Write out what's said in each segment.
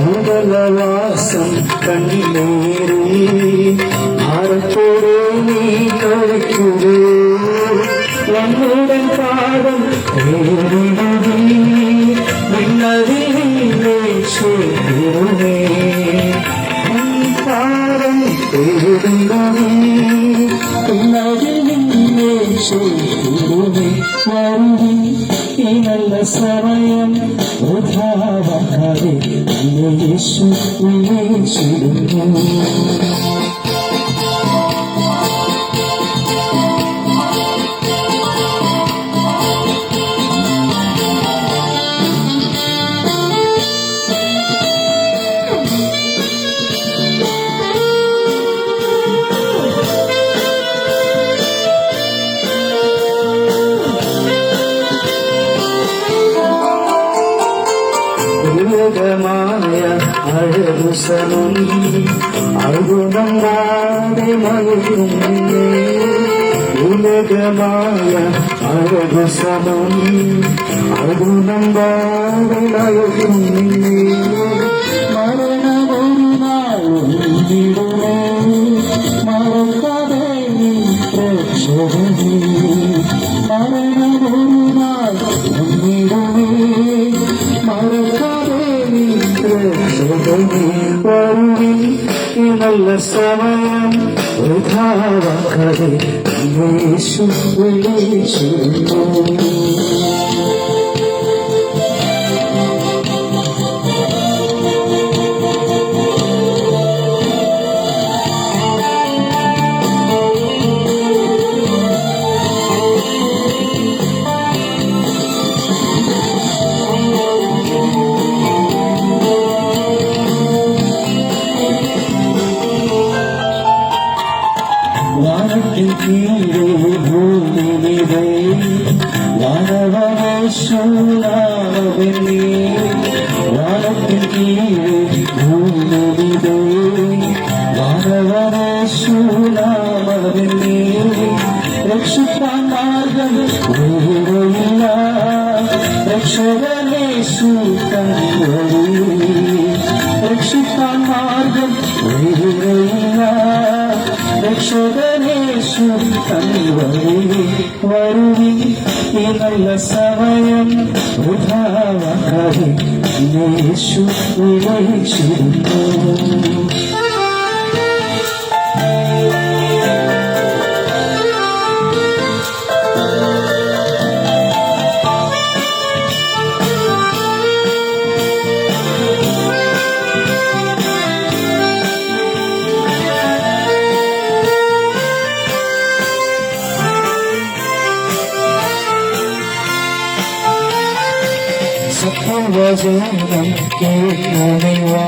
ഉടലവാസം കണ്ണീരേ ഭാരത്തോടെ നീ കഴിക്കുകയോ വന്നുടൻ പാദം വിണ്ണതിലേ ചേരുമേ പാദം വിണ്ണതിലേ ചേരുമേ വരുവി ഈ നല്ല സമയം വൃഥാവാക്കാതെ യേശു വിളിച്ചിടുന്നു. ഉലകമായ അഴകുസനും അഴുകുണങ്ങാതെ മയങ്ങുന്നേ ഉലകമായ അഴകുസനും അഴുകുണങ്ങാതെ മയങ്ങുന്നേ മരണമൊരു നാളുണ്ടിടുമേ മറക്കാതെ പ്രക്ഷോഭമേ മരണമൊരു നാളുണ്ടിടുമേ വരുവി ഈ നല്ല സമയം വൃഥാവാക്കാതെ യേശു വിളിച്ചിടുന്നു. വാനത്തിൽ കീഴേ ഭൂമിയിലേ വാനവനേശ്വരാവനേ വാനത്തിൽ കീഴേ ഭൂമിയിലേ വാനവനേശ്വരാവനേ രക്ഷിക്കാൻ മാർഗം വേറെയില്ല രക്ഷകനേശു കൺവഴി രക്ഷിക്കാൻ മാർഗം വേറെയില്ല രക്ഷകനേശു കൺവഴി വരുവി ഈ നല്ല സമയം വൃഥാവാക്കാതെ യേശു വിളിച്ചിടുന്നു. സത്യവചനം കേൾക്കുവാ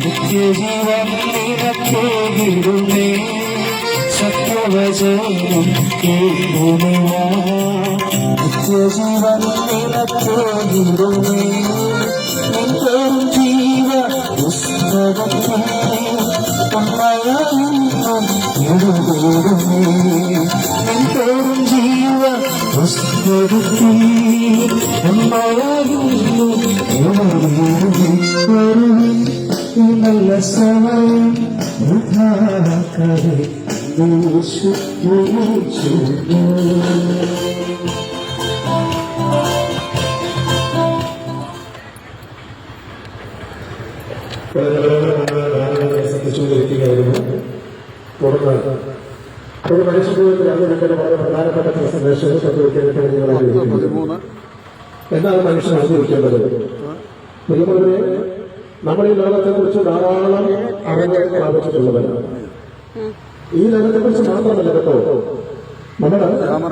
നിത്യജീവൻ നിനക്കേകിടുമേ സത്യവചനം കേൾക്കുവാ നിത്യജീവൻ നിനക്കേകിടുമേ നിന്റെ ജീവ പുസ്തകത്തിൽ എഴുതിടുമേ നിന്റെ ജീവ പുസ്തകത്തിൽ നല്ല സമയം വൃഥാവാക്കാതെ യേശു വിളിച്ചിടുന്നു. ശ്രദ്ധിച്ചുകൊണ്ടിരിക്കുകയായിരുന്നു. തുടർന്ന് ഒരു മനുഷ്യ ജീവിതത്തിൽ അറിഞ്ഞെടുക്കേണ്ട വളരെ പ്രധാനപ്പെട്ട സന്ദേശങ്ങൾ പങ്കുവയ്ക്കാനായിട്ട് നിങ്ങൾ ആഗ്രഹിക്കുന്നു. എന്താണ് മനുഷ്യൻ അറിഞ്ഞിരിക്കേണ്ടത്? പ്രിയമുള്ളവരെ, നമ്മൾ ഈ ലോകത്തെക്കുറിച്ച് ധാരാളം അറിവ് പ്രാപിച്ചിട്ടുള്ളവരാണ്. ഈ ലോകത്തെക്കുറിച്ച് മാത്രമല്ല കേട്ടോ, നമ്മുടെ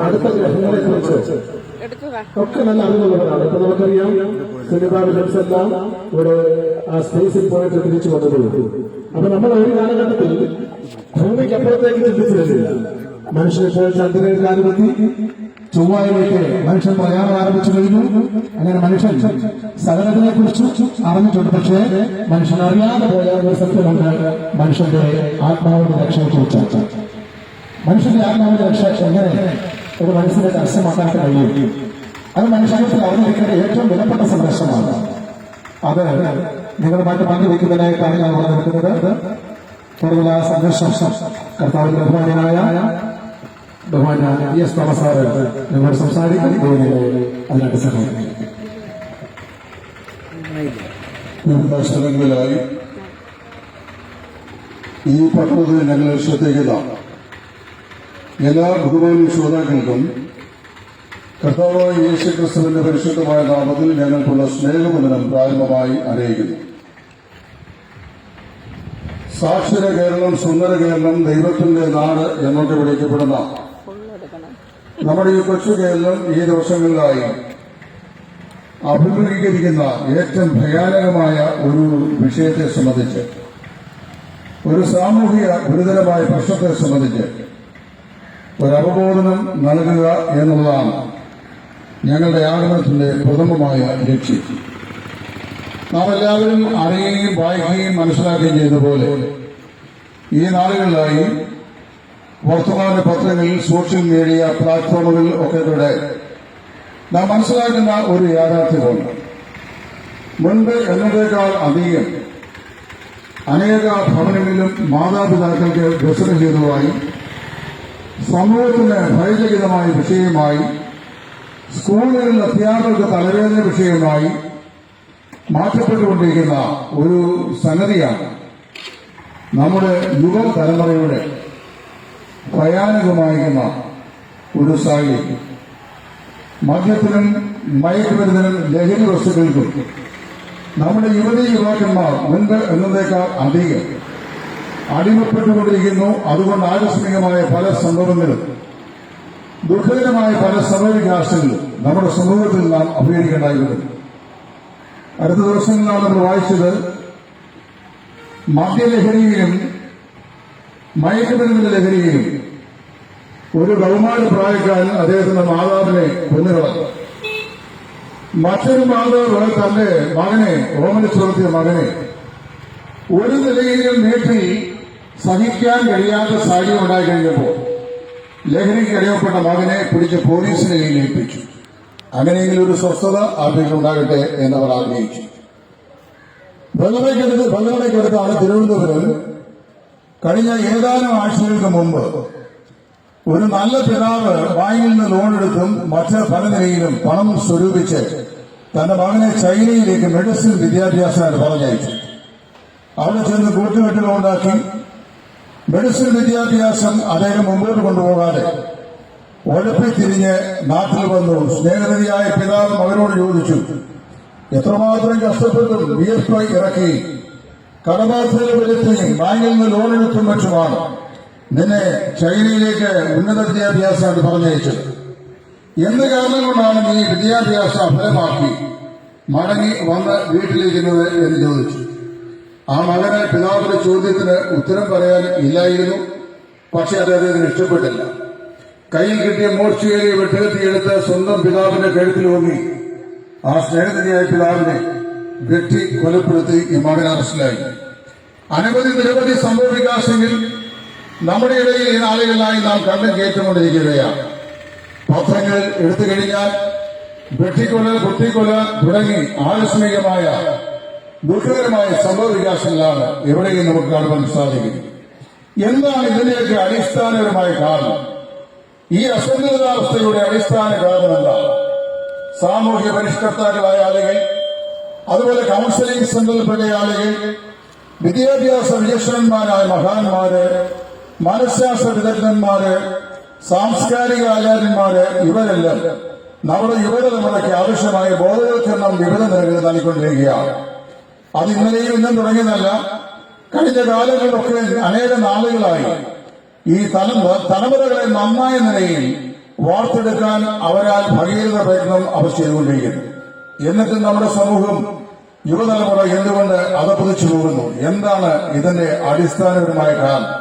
അടുത്ത ഗ്രഹങ്ങളെ കുറിച്ച് ഒക്കെ നല്ല അറിവുള്ളവരാണ്. ഇപ്പൊ നമുക്കറിയാം, സുനിത വില്യംസ് എല്ലാം ഇവിടെ ആ സ്പേസിൽ പോയിട്ട് തിരിച്ചു വന്നതുള്ളൂ. അപ്പൊ നമ്മൾ ഒരു കാലഘട്ടത്തിൽ ഭൂമിക്ക് അപ്പുറത്തേക്ക് ചിന്തിച്ചിരുന്നില്ല. മനുഷ്യർ ചന്ദ്രനിൽ കാലുകുത്തി ചൊവ്വായിലേക്ക് മനുഷ്യൻ പ്രയാണം ആരംഭിച്ചു കഴിഞ്ഞു. അങ്ങനെ മനുഷ്യൻ സകലതിനെ കുറിച്ച് അറിഞ്ഞിട്ടുണ്ട്. പക്ഷേ മനുഷ്യൻ അറിയാതെ പോയ ഒരു സത്യമുണ്ട്, മനുഷ്യന്റെ ആത്മാവിന്റെ രക്ഷയെ കുറിച്ച്. മനുഷ്യന്റെ ആത്മാവിന്റെ രക്ഷ എങ്ങനെ ഒരു മനസ്സിനെ കർശമാക്കാൻ കഴിയും? അത് മനുഷ്യത്തിൽ അറിഞ്ഞിരിക്കേണ്ട ഏറ്റവും വിലപ്പെട്ട സന്ദേശമാണ്. അത് നിങ്ങളുമായിട്ട് പങ്കുവയ്ക്കുന്നതിനായിട്ടാണ് ഞാൻ ഇവിടെ നിൽക്കുന്നത്. കൂടുതൽ ആ സന്ദേശം കർത്താവിന്റെ ബഹുമാനായ ES തോമസ് സാറ് നിങ്ങളോട് സംസാരിക്കും. അതിനായിട്ട് സഹായിക്കും. വിവിധ സ്ഥലങ്ങളിലായി ഈ പട്ടണത്തിൽ ഞങ്ങൾ ശ്രദ്ധിക്കുന്ന എല്ലാ ബഹുമാന്യ ശ്രോതാക്കൾക്കും കർത്താവായ യേശുക്രിസ്തുവിന്റെ പരിശുദ്ധമായ നാമത്തിൽ ഞങ്ങൾക്കുള്ള സ്നേഹവന്ദനം പ്രാരംഭമായി അറിയിക്കുന്നു. സാക്ഷര കേരളം, സുന്ദര കേരളം, ദൈവത്തിന്റെ നാട് എന്നൊക്കെ വിളിക്കപ്പെടുന്ന നമ്മുടെ ഈ കൊച്ചു കേരളം ഈ ദിവസങ്ങളിലായി അഭിമുഖീകരിക്കുന്ന ഏറ്റവും ഭയാനകമായ ഒരു വിഷയത്തെ സംബന്ധിച്ച്, ഒരു സാമൂഹിക ഗുരുതരമായ പ്രശ്നത്തെ സംബന്ധിച്ച് ഒരു അവബോധനം നൽകുക എന്നുള്ളതാണ് ഞങ്ങളുടെ ആഗമനത്തിന്റെ പ്രഥമമായ ലക്ഷ്യം. നാം എല്ലാവരും അറിയുകയും വായിക്കുകയും മനസ്സിലാക്കുകയും ചെയ്തതുപോലെ ഈ നാളുകളിലായി വർത്തമാന പത്രങ്ങളിൽ, സോഷ്യൽ മീഡിയ പ്ലാറ്റ്ഫോമുകളിൽ ഒക്കെ കൂടെ നാം മനസ്സിലാക്കുന്ന ഒരു യാഥാർത്ഥ്യമുണ്ട്. മുൻപ് എന്നതേക്കാൾ അധികം അനേക ഭവനങ്ങളിലും മാതാപിതാക്കൾക്ക് വ്യസനഹേതുവായി, സമൂഹത്തിന് ഭയചകിതമായ വിഷയമായി, സ്കൂളുകളിൽ അധ്യാപകർക്ക് തലവേദന വിഷയമായി മാറ്റപ്പെട്ടുകൊണ്ടിരിക്കുന്ന ഒരു സംഗതിയാണ് നമ്മുടെ യുവതലമുറയുടെ ഭയാനകമായിരിക്കുന്ന ഒരു സാഹചര്യം. മദ്യത്തിനും മയക്കുമരുന്നിനും ലഹരി വസ്തുക്കൾക്കും നമ്മുടെ യുവാക്കന്മാർ മുൻപ് എന്നതേക്കാൾ അധികം അടിമപ്പെട്ടുകൊണ്ടിരിക്കുന്നു. അതുകൊണ്ട് ആകസ്മികമായ പല സംഭവങ്ങളും, ദുഃഖകരമായ പല സമയവികാസങ്ങളും നമ്മുടെ സമൂഹത്തിൽ നാം അഭിമുഖീകരിക്കേണ്ടതായി വരുന്നു. അടുത്ത ദിവസങ്ങളിലാണ് നമ്മൾ വായിച്ചത്, മദ്യലഹരിയിലും മയക്കുമരുന്നിന്റെ ലഹരിയിലും ഒരു കൗമാര പ്രായക്കാരൻ അദ്ദേഹത്തിന്റെ മാതാവിനെ കൊന്നുകളഞ്ഞു. മറ്റൊരു മാതാവ് തന്റെ മകനെ, ഓമനിച്ചു വളർത്തിയ മകനെ ഒരു നിലയിലും വീട്ടിൽ സഹിക്കാൻ കഴിയാത്ത സാഹചര്യം ഉണ്ടായി കഴിഞ്ഞപ്പോൾ ലഹരിക്ക് അടിമപ്പെട്ട മകനെ പിടിച്ച് പോലീസിനെ ഏൽപ്പിച്ചു. അങ്ങനെയെങ്കിലും ഒരു സ്വസ്ഥത ആ വീട്ടിലുണ്ടാകട്ടെ എന്നവർ ആഗ്രഹിച്ചു. ബംഗളയ്ക്കടുത്താണ് തിരുവനന്തപുരം. കഴിഞ്ഞ ഏതാനും ആഴ്ചകൾക്ക് മുമ്പ് ഒരു നല്ല പിതാവ് ബാങ്കിൽ നിന്ന് ലോണെടുത്തും മറ്റ് പല നിലയിലും പണം സ്വരൂപിച്ച് തന്റെ മകനെ ചൈനയിലേക്ക് മെഡിസിൻ വിദ്യാഭ്യാസത്തിന് പറഞ്ഞയച്ചു. അവിടെ ചെന്ന് കൂട്ടുകെട്ടുകളുണ്ടാക്കി മെഡിസിൻ വിദ്യാഭ്യാസം അദ്ദേഹം മുമ്പോട്ട് കൊണ്ടുപോകാതെ ഒഴപ്പിത്തിരിഞ്ഞ് നാട്ടിൽ വന്നു. സ്നേഹനിധിയായ പിതാവ് മകനോട് ചോദിച്ചു, എത്രമാത്രം കഷ്ടപ്പെട്ടും വിയർപ്പ് ഇറക്കി കടബാധ്യത വരുത്തിയും ബാങ്കിൽ നിന്ന് ലോണെടുത്തും മറ്റുമാണ് നിന്നെ ചൈനയിലേക്ക് ഉന്നത വിദ്യാഭ്യാസമായിട്ട് പറഞ്ഞയച്ചത്. എന്ത് കാരണം കൊണ്ടാണ് നീ വിദ്യാഭ്യാസം അഫലമാക്കി മടങ്ങി വന്ന് വീട്ടിലിരിക്കുന്നത് എന്ന് ചോദിച്ചു. ആ മകന് പിതാവിന്റെ ചോദ്യത്തിന് ഉത്തരം പറയാൻ ഇല്ലായിരുന്നു. പക്ഷെ അദ്ദേഹത്തിന് ഇഷ്ടപ്പെട്ടില്ല. കയ്യിൽ കിട്ടിയ മോർച്ചയേറിയ വെട്ടുകത്തിയെടുത്ത് സ്വന്തം പിതാവിന്റെ കഴുത്തിൽ ഓങ്ങി ആ സ്നേഹനിധിയായ പിതാവിനെ വെട്ടി കൊലപ്പെടുത്തി ഈ മകൻ അറസ്റ്റിലായി. നിരവധി സംഭവ വികാസങ്ങൾ നമ്മുടെ ഇടയിൽ ഈ നാളുകളിലായി നാം കണ്ടും കേട്ടുകൊണ്ടിരിക്കുകയാണ്. പത്രങ്ങൾ എടുത്തു കഴിഞ്ഞാൽ വെട്ടിക്കൊല, കുത്തിക്കൊല തുടങ്ങി ആകസ്മികമായ ദുഃഖകരമായ സംഭവ വികാസങ്ങളാണ് എവിടെയും നമുക്ക് കാണുവാൻ സാധിക്കുന്നത്. എന്താണ് ഇതിന്റെയൊക്കെ അടിസ്ഥാനപരമായ കാരണം? ഈ അസന്തുലിതാവസ്ഥയുടെ അടിസ്ഥാന കാരണം എന്താണ്? സാമൂഹ്യ പരിഷ്കർത്താക്കളായ ആളുകൾ, അതുപോലെ കൗൺസിലിംഗ് സെന്ററിൽപ്പെട്ട ആളുകൾ, വിദ്യാഭ്യാസ വിചക്ഷണന്മാരായ മഹാന്മാര്, മനഃശാസ്ത്ര വിദഗ്ധന്മാര്, സാംസ്കാരിക ആചാര്യന്മാര്, ഇവരെല്ലാം നമ്മുടെ യുവതലമുറയ്ക്ക് ആവശ്യമായ ബോധവൽക്കരണം വിവിധ നിലകളിൽ നൽകിക്കൊണ്ടിരിക്കുകയാണ്. അത് ഇന്നലെയും ഇന്നും തുടങ്ങിയതല്ല. കഴിഞ്ഞ കാലങ്ങളിലൊക്കെ അനേക നാളുകളായി ഈ തലമുറകളെ നന്നായ നിലയിൽ വാർത്തെടുക്കാൻ അവരാൽ ഭഗീരഥ പ്രയത്നം അവർ ചെയ്തുകൊണ്ടിരിക്കുന്നു. എന്നിട്ടും നമ്മുടെ സമൂഹം, യുവതലമുറ എന്തുകൊണ്ട് അധപ്പതിച്ചു പോകുന്നു? എന്താണ് ഇതിന്റെ അടിസ്ഥാനപരമായ കാരണം?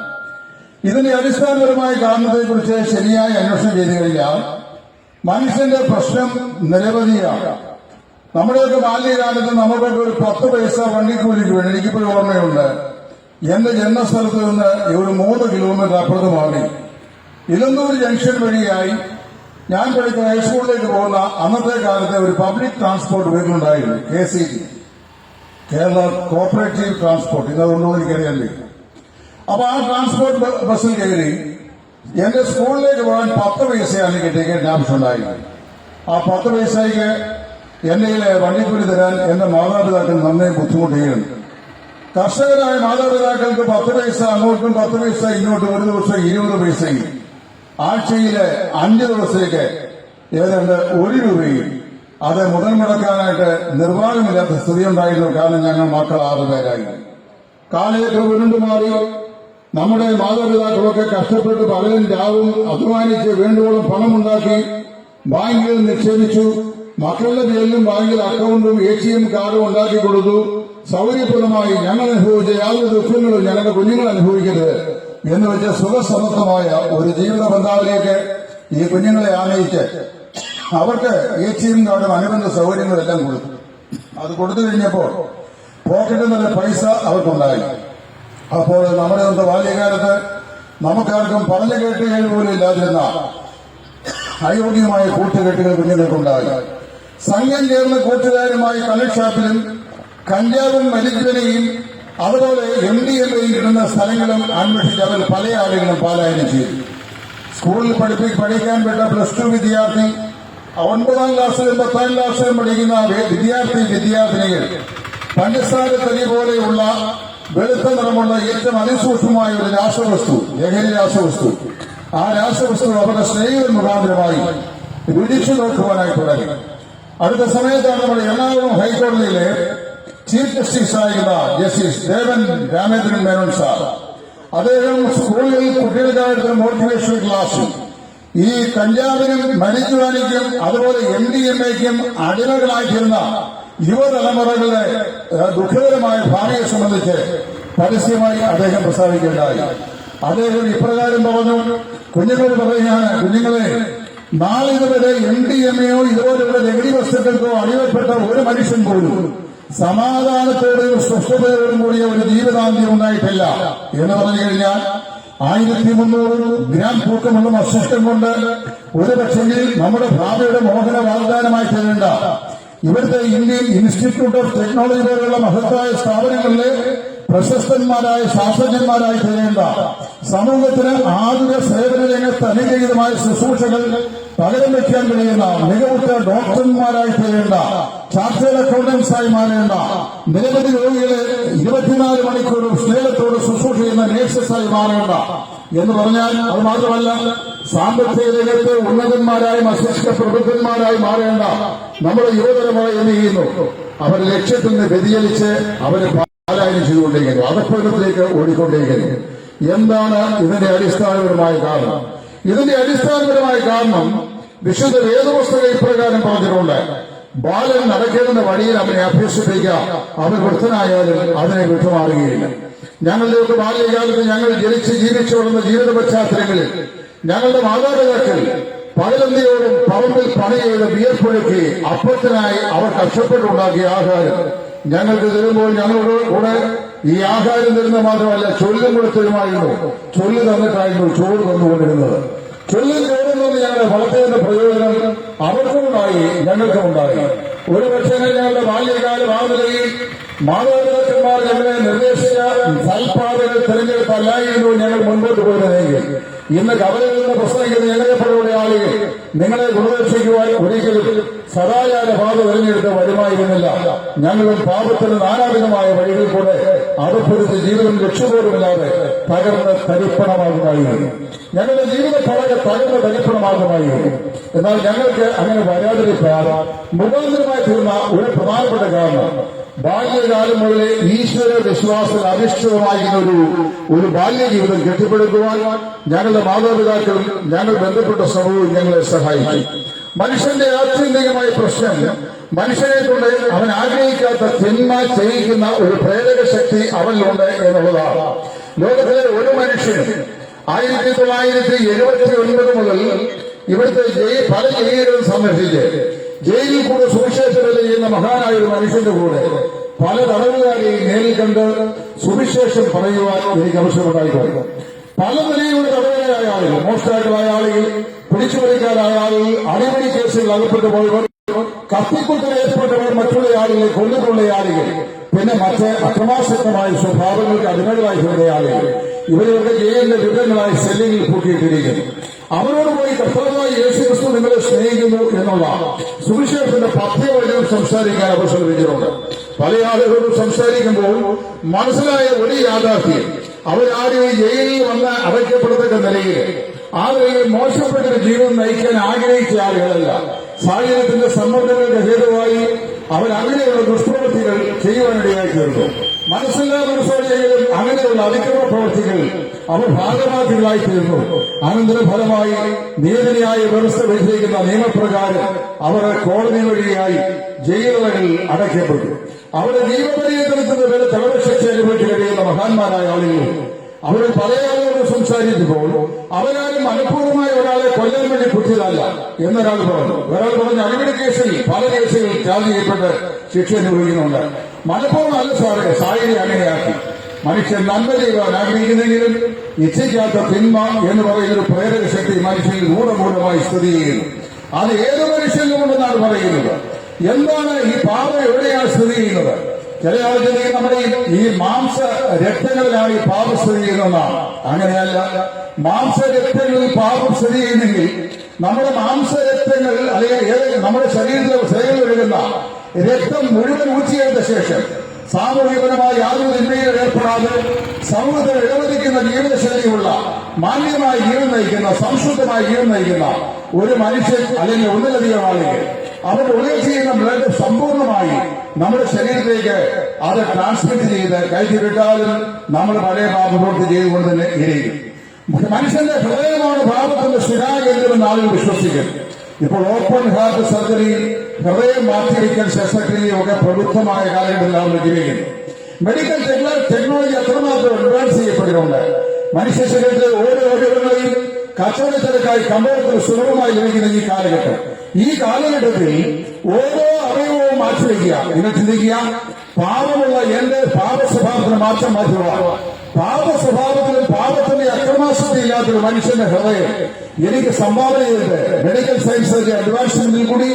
ഇതിന്റെ അടിസ്ഥാനപരമായ കാരണത്തെക്കുറിച്ച് ശരിയായ അന്വേഷണം ചെയ്തു കഴിഞ്ഞാൽ മനുഷ്യന്റെ പ്രശ്നം നിരവധിയാണ്. നമ്മുടെയൊക്കെ ബാല്യകാലത്ത് നമുക്കൊക്കെ ഒരു 10 പൈസ വണ്ടിക്കൂലിക്ക് വേണ്ടി, എനിക്കിപ്പോഴും ഓർമ്മയുണ്ട്, എന്റെ ജന്മസ്ഥലത്ത് നിന്ന് ഒരു 3 കിലോമീറ്റർ അപ്പുറത്ത് മാറി ഇലന്തൂർ ജംഗ്ഷൻ വഴിയായി ഞാൻ പഠിക്കുന്ന ഹൈസ്കൂളിലേക്ക് പോകുന്ന അന്നത്തെ കാലത്തെ ഒരു പബ്ലിക് ട്രാൻസ്പോർട്ട് വീട്ടിലുണ്ടായിരുന്നു, KCT, കേരള കോപ്പറേറ്റീവ് ട്രാൻസ്പോർട്ട്. ഇന്നതുകൊണ്ടോ എനിക്കറിയാൻ. അപ്പൊ ആ ട്രാൻസ്പോർട്ട് ബസ്സിൽ കയറി എന്റെ സ്കൂളിലേക്ക് പോകാൻ 10 പൈസയാണ് എനിക്ക് ടിക്കറ്റിന് ആവശ്യമുണ്ടായിരുന്നത്. ആ 10 പൈസയ്ക്ക് എന്റെ വണ്ടിക്കൂലി തരാൻ എന്റെ മാതാപിതാക്കൾ നന്നേ ബുദ്ധിമുട്ടുകയുണ്ട്. കർഷകരായ മാതാപിതാക്കൾക്ക് 10 പൈസ അങ്ങോട്ടും 10 പൈസ ഇങ്ങോട്ടും, ഒരു ദിവസം 20 പൈസയും, ആഴ്ചയിലെ 5 ദിവസത്തേക്ക് ഏതാണ്ട് 1 രൂപയും അത് മുതൽ മുടക്കാനായിട്ട് നിർവാഹമില്ലാത്ത സ്ഥിതി ഉണ്ടായിരുന്നു. കാരണം ഞങ്ങൾ മക്കൾ 6 പേരായി. കാലയൊക്കെ ഉരുണ്ടുമാറി നമ്മുടെ മാതാപിതാക്കളൊക്കെ കഷ്ടപ്പെട്ട് പകലും രാവും അധ്വാനിച്ച് വേണ്ടുവോളം പണമുണ്ടാക്കി ബാങ്കിൽ നിക്ഷേപിച്ചു. മക്കളുടെ പേരിലും ബാങ്കിൽ അക്കൗണ്ടും ATM കാർഡും ഉണ്ടാക്കി കൊടുത്തു. സൗകര്യപ്രദമായി ഞങ്ങൾ അനുഭവിച്ച യാതൊരു ദുഃഖങ്ങളും ഞങ്ങളുടെ കുഞ്ഞുങ്ങൾ അനുഭവിക്കരുത് എന്ന് വെച്ച് സുഖസമർത്ഥമായ ഒരു ജീവിത ബന്ധാവിലേക്ക് ഈ കുഞ്ഞുങ്ങളെ ആനയിച്ച് അവർക്ക് ATM കാർഡും അനുബന്ധ സൗകര്യങ്ങളെല്ലാം കൊടുത്തു. അത് കൊടുത്തു കഴിഞ്ഞപ്പോൾ പോക്കറ്റിൽ നിന്ന് പൈസ അവർക്കുണ്ടായി. അപ്പോൾ നമ്മുടെ ബാല്യകാലത്ത് നമുക്കാർക്കും പറഞ്ഞു കേട്ടുകൾ പോലും ഇല്ലാതിരുന്ന അയോഗ്യമായ കൂട്ടുകെട്ടുകൾ കുഞ്ഞുങ്ങൾക്കുണ്ടായി. സംഘം ചേർന്ന കൂട്ടുകാരുമായി കള്ളുഷാപ്പിലും കഞ്ചാവും മലിജ്വനയും അതുപോലെ MDMAയും കിട്ടുന്ന സ്ഥലങ്ങളും അന്വേഷിച്ച് അവർ പല ആളുകളും പലായനം ചെയ്തു. സ്കൂളിൽ പഠിക്കാൻ വിട്ട +2 വിദ്യാർത്ഥി, 9ാം ക്ലാസ്സിലും 10ാം ക്ലാസ്സിലും പഠിക്കുന്ന വിദ്യാർത്ഥിനികൾ പഞ്ചസാര തരി പോലെയുള്ള വെളുത്ത നിറമുള്ള ഏറ്റവും അതിസൂക്ഷ്മമായ ഒരു രാസവസ്തു, ലഹരി രാസവസ്തു, ആ രാസവസ്തു അവരുടെ സ്നേഹിതൻ മുഖാന്തരമായി രുചിച്ചു നോക്കുവാനായി തുടങ്ങി. അടുത്ത സമയത്താണ് നമ്മുടെ എറണാകുളം ഹൈക്കോടതിയിലെ ചീഫ് ജസ്റ്റിസ് ആയിരുന്ന ജസ്റ്റിസ് ദേവൻ രാമേന്ദ്രൻ മേനോൻ സാർ, അദ്ദേഹം സ്കൂളിൽ കുട്ടികൾക്കായിട്ട് മോട്ടിവേഷൻ ക്ലാസും ഈ കഞ്ചാവിനും മരിജുവാനിക്കും അതുപോലെ MDMAയ്ക്കും അടിമകളായിത്തീർന്ന യുവതലമുറകളുടെ ദുഃഖകരമായ ഭാവിയെ സംബന്ധിച്ച് പരസ്യമായി അദ്ദേഹം പ്രസ്താവിക്കുകയുണ്ടായി. അദ്ദേഹം ഇപ്രകാരം പറഞ്ഞു, കുഞ്ഞുങ്ങളോട് പറയുകയാണ്, കുഞ്ഞുങ്ങളെ, നാളിതുവരെ MDMAയോ ഇതുപോലുള്ള ലഹരി വസ്തുക്കൾക്കോ അടിമപ്പെട്ട ഒരു മനുഷ്യൻ പോലും സമാധാനത്തോടെയും സ്വസ്ഥതയോടും കൂടിയ ഒരു ജീവിതാന്ത്യം ഉണ്ടായിട്ടില്ല എന്ന് പറഞ്ഞു കഴിഞ്ഞാൽ 1300 ഗ്രാം തൂക്കമുള്ള മസ്തിഷ്കം കൊണ്ട് ഒരു പക്ഷെങ്കിൽ നമ്മുടെ ഭാവിയുടെ മോഹന വാഗ്ദാനമായി തീരേണ്ട ഇവിടുത്തെ ഇന്ത്യൻ ഇൻസ്റ്റിറ്റ്യൂട്ട് ഓഫ് ടെക്നോളജി പോലുള്ള മഹത്തായ സ്ഥാപനങ്ങളിലെ പ്രശസ്തന്മാരായ ശാസ്ത്രജ്ഞന്മാരായി തീരേണ്ട സമൂഹത്തിന് ആതുര സേവന രംഗത്ത് അനുഗ്രഹീതമായ ശുശ്രൂഷകൾ പകരം വയ്ക്കാൻ കഴിയുന്ന മികവുറ്റ ഡോക്ടർമാരായി തീരേണ്ട ചാർട്ടേഡ് അക്കൗണ്ടൻസായി മാറേണ്ട നിരവധി രോഗികളെ 24 മണിക്കൂറും സ്നേഹത്തോട് ശുശ്രൂഷ ചെയ്യുന്ന നേഴ്സസായി മാറേണ്ട എന്ന് പറഞ്ഞാൽ അത് മാത്രമല്ല, സാമ്പത്തിക രംഗത്ത് ഉന്നതന്മാരായി മസ്തിഷ്ക പ്രബുദ്ധന്മാരായി മാറേണ്ട നമ്മുടെ യുവതലമുറ എന്ത് ചെയ്യുന്നു? അവർ ലക്ഷ്യത്തിൽ നിന്ന് വ്യതിചലിച്ച് അവരെ പാലായനം ചെയ്തുകൊണ്ടിരിക്കുന്നു, അധപ്പതനത്തിലേക്ക് ഓടിക്കൊണ്ടിരിക്കുന്നു. എന്താണ് ഇതിന്റെ അടിസ്ഥാനപരമായ കാരണം? ഇതിന്റെ അടിസ്ഥാനപരമായ കാരണം വിശുദ്ധ വേദപുസ്തകം ഇപ്രകാരം പറഞ്ഞിട്ടുണ്ട്: ബാലൻ നടക്കേണ്ടുന്ന വഴിയിൽ അവനെ അഭ്യസിപ്പിക്കുക, അവൻ വൃദ്ധനായാലും അതിനെ വിട്ടുമാറുകയില്ല. ഞങ്ങളുടെയൊക്കെ ബാല്യകാലത്ത് ഞങ്ങൾ ജനിച്ച് ജീവിച്ചു വളർന്ന ജീവിത പശ്ചാത്തലങ്ങളിൽ ഞങ്ങളുടെ മാതാപിതാക്കൾ പകലന്തിയോടും പറമ്പിൽ പണി ചെയ്ത് വിയർപ്പൊഴുക്കി അപ്പത്തിനായി അവർ കഷ്ടപ്പെട്ടുണ്ടാക്കിയ ആഹാരം ഞങ്ങൾക്ക് തരുമ്പോൾ ഞങ്ങളുടെ കൂടെ ഈ ആഹാരം തരുന്ന മാത്രമല്ല, ചൊല്ലും കൂടെ തരുമായിരുന്നു. ചൊല്ല് തന്നിട്ടായിരുന്നു ചോറ് തന്നുകൊണ്ടിരുന്നത്. ചൊല്ലും ചോറും തന്ന് ഞങ്ങളെ വളർത്തിയതിന്റെ പ്രയോജനം അവർക്കുമുണ്ടായി, ഞങ്ങൾക്കുമുണ്ടായി. ഒരു പക്ഷേ ഞങ്ങളുടെ ബാല്യകാലം ആ നിലയിൽ മാതാപിതാക്കന്മാർ ഞങ്ങളെ നിർദ്ദേശിച്ച സൽപാതകൾ തിരഞ്ഞെടുത്തല്ലായിരുന്നു ഞങ്ങൾ മുൻപോട്ട് പോയിരുന്നെങ്കിൽ ഇന്ന് കവലയിൽ നിന്ന് പ്രസംഗിക്കുന്ന ഞങ്ങളെപ്പോലുള്ള ആളുകൾ നിങ്ങളെ ഗുണദർശിക്കുവാൻ ഒരിക്കലും സദാചാര പാത തിരഞ്ഞെടുത്ത് വരുമായിരുന്നില്ല. ഞങ്ങളും പാപത്തിന് നാനാവിധമായ വഴികളിൽ കൂടെ അകപ്പെടുത്തി ജീവിതം ലക്ഷ്യബോധമില്ലാതെ തകർന്ന് തരിപ്പണമാകുമായിരുന്നു. ഞങ്ങളുടെ ജീവിത പടക തകർന്ന് തരിപ്പണമാകുമായിരുന്നു. എന്നാൽ ഞങ്ങൾക്ക് അങ്ങനെ വരാതിരിക്കാൻ മുഖാന്തരമായി തീർന്ന ഒരു പ്രധാനപ്പെട്ട കാരണം ബാല്യകാലം മുതലേ ഈശ്വര വിശ്വാസത്തിൽ അധിഷ്ഠിതമായിരുന്ന ഒരു ബാല്യജീവിതം കെട്ടിപ്പടുക്കുവാൻ ഞങ്ങളുടെ മാതാപിതാക്കളും ഞങ്ങൾ ബന്ധപ്പെട്ട സമൂഹവും ഞങ്ങളെ സഹായിച്ചു. മനുഷ്യന്റെ ആത്യന്തികമായ പ്രശ്നം മനുഷ്യനെ കൊണ്ട് അവൻ ആഗ്രഹിക്കാത്ത തിന്മ ചെയ്യിക്കുന്ന ഒരു പ്രേരക ശക്തി അവനിലുണ്ട് എന്നുള്ളതാണ്. ലോകത്തിലെ ഒരു മനുഷ്യനും 1979 മുതൽ ഇവിടുത്തെ പല ജയിലുകളും സന്ദർശിച്ച് ജയിലിൽ കൂടെ സുവിശേഷം ചെയ്യുന്ന മഹാനായ ഒരു മനുഷ്യന്റെ കൂടെ പല തടവുകാരെയും നേരിൽ കണ്ട് സുവിശേഷം പറയുവാൻ എനിക്ക് അവസരമുണ്ടായിട്ടുണ്ട്. പല നിലയിലുള്ള തടവുകാരായ ആളുകൾ, മോഷ്ടാക്കളായ ആളുകൾ, പിടിച്ചുപറിക്കാരായ ആളുകൾ, അടിപിടി കേസുകൾ അകപ്പെട്ടു പോയവർ, കത്തിക്കുത്തിന് ഏർപ്പെട്ടവർ, മറ്റുള്ള ആളുകളെ കൊല്ലുകൊള്ള ആളുകൾ, പിന്നെ മറ്റ് അക്രമാസക്തമായ സ്വഭാവങ്ങൾക്ക് അടിമകളായി തീർന്ന ആളുകൾ, ഇവരുടെ ജയിലിന്റെ വിവരങ്ങളായി സെല്ലുകളിൽ പൂട്ടിയിട്ടിരിക്കുന്നു. അവരോട് പോയി കർത്താവായ യേശുക്രിസ്തു നിങ്ങളെ സ്നേഹിക്കുന്നു എന്നുള്ള സുവിശേഷത്തിന്റെ പഥ്യവചനം സംസാരിക്കാൻ അവർ ശ്രമിച്ചിട്ടുണ്ട്. പല ആളുകളോട് സംസാരിക്കുമ്പോൾ മനസ്സിലായ ഒരു യാഥാർത്ഥ്യം, അവരാരും ജയിലിൽ വന്ന് അടയ്ക്കപ്പെടത്തക്ക നിലയിൽ ആരെയും മോശപ്പെട്ടൊരു ജീവിതം നയിക്കാൻ ആഗ്രഹിച്ച ആളുകളല്ല. സാഹചര്യത്തിന്റെ സമ്മർദ്ദങ്ങൾക്ക് ഹേതുവായി അവരങ്ങനെയുള്ള ദുഷ്പ്രവൃത്തികൾ ചെയ്യുവാനിടയായി തീർന്നു. മനസ്സോടെയെങ്കിലും അങ്ങനെയുള്ള അതിക്രമ പ്രവൃത്തികൾ അവർ ഭാഗവാദികളായി തീർന്നു. അനന്തരഫലമായി നീതിന്യായ വ്യവസ്ഥ വെച്ചിരിക്കുന്ന നിയമപ്രകാരം അവർ കോടതി വഴിയായി ജയിലുകളിൽ അടയ്ക്കപ്പെട്ടു. അവരുടെ ജീവപര്യന്തത്തിന് വരെ തടവ് ശിക്ഷ അനുഭവിച്ചു കഴിയുന്ന മഹാന്മാരായ ആളുകൾ അവരിൽ പല ആളുകളോട് സംസാരിച്ചപ്പോൾ അവരാരും മനഃപൂർവ്വമായ ഒരാളെ കൊല്ലാൻ വേണ്ടി കുറ്റിയതല്ല എന്നൊരാൾ പറഞ്ഞു. ഒരാൾ പറഞ്ഞ അടിപിടി കേസിൽ പല കേസുകൾ ചാർജ് ചെയ്യപ്പെട്ട് ശിക്ഷ അനുഭവിക്കുന്നുണ്ട്. മനഃപൂർവ്വം അല്ല സാറേ, സാഹചര്യം അങ്ങനെയാക്കി. മനുഷ്യൻ നന്മ ചെയ്യുവാൻ ആഗ്രഹിക്കുന്നെങ്കിലും ഇച്ഛിക്കാത്ത തിന്മ എന്ന് പറയുന്നൊരു പ്രേരക ശക്തി മനുഷ്യനിൽ മൂഢമൂഢമായി സ്ഥിതി ചെയ്യുന്നു. അത് ഏത് മനുഷ്യനിലുമുണ്ടെന്നാണ് പറയുന്നത്. എന്താണ് ഈ പാപം എവിടെയാണ് സ്ഥിതി ചെയ്യുന്നത്? ചില ആളുകൾ നമ്മുടെ ഈ മാംസ രക്തങ്ങളിലാണ് ഈ പാപം സ്ഥിതി ചെയ്യുന്നതാണ്. അങ്ങനെയല്ല, മാംസരക്തങ്ങളിൽ പാപം സ്ഥിതി ചെയ്യുന്നെങ്കിൽ നമ്മുടെ മാംസരക്തങ്ങൾ അല്ലെങ്കിൽ നമ്മുടെ ശരീരത്തിലെ സെല്ലുകൾ ഒഴുകുന്ന രക്തം മുഴുവൻ ഊറ്റിയെടുത്ത ശേഷം സാമൂഹികപരമായി യാതൊരു തിന്മയിൽ ഏർപ്പെടാതെ സമൂഹത്തിൽ ഇടപെടിക്കുന്ന ജീവിതശൈലിയുള്ള മാന്യമായി ജീവൻ നയിക്കുന്ന, സംശുദ്ധമായി ജീവൻ നയിക്കുന്ന ഒരു മനുഷ്യൻ അല്ലെങ്കിൽ ഒന്നിലധികം ആളുകൾ അവരുടെ ഉള്ളിൽ ചെയ്യുന്ന ബ്ലഡ് സമ്പൂർണ്ണമായി നമ്മുടെ ശരീരത്തിലേക്ക് അത് ട്രാൻസ്മിറ്റ് ചെയ്ത് കയറ്റിവിട്ടാലും നമ്മൾ പഴയ പാപപ്രവൃത്തി ചെയ്തുകൊണ്ട് തന്നെ ഇരിക്കും. മനുഷ്യന്റെ ഹൃദയമാണ് പാപത്തിന്റെ സ്ഥിരാകേന്ദ്രമെന്ന് ആളുകൾ വിശ്വസിക്കും. ഇപ്പോൾ ഓപ്പൺ ഹാർട്ട് സർജറി, ഹൃദയം മാറ്റിവെക്കൽ ശസ്ത്രക്രിയയും ഒക്കെ പ്രബുദ്ധമായ കാലഘട്ടത്തിലാണ് ജീവിക്കുന്നത്. മെഡിക്കൽ ടെക്നോളജി അത്രമാത്രം അഡ്വാൻസ് ചെയ്യപ്പെട്ടിട്ടുണ്ട്. മനുഷ്യ ശരീരത്തിലെ ഓരോ അവയവങ്ങളെയും കച്ചവടത്തിരക്കായി കമ്പോളത്തിൽ സുലഭമായി ലഭിക്കുന്ന ഈ കാലഘട്ടത്തിൽ ഓരോ അവയവവും മാറ്റിവെക്കുക. നിങ്ങൾ ചിന്തിക്കുക, പാപമുള്ള എന്റെ പാപസ്വഭാവത്തിന് മാറ്റം മാറ്റുക. പാപസ്വഭാവത്തിലും പാപത്തിന്റെ അക്രമാസക്തി ഇല്ലാത്തൊരു മനുഷ്യന്റെ ഹൃദയം എനിക്ക് സംഭാവന ചെയ്തിട്ട് മെഡിക്കൽ സയൻസിന്റെ അഡ്വാൻസ്മെന്റിൽ കൂടി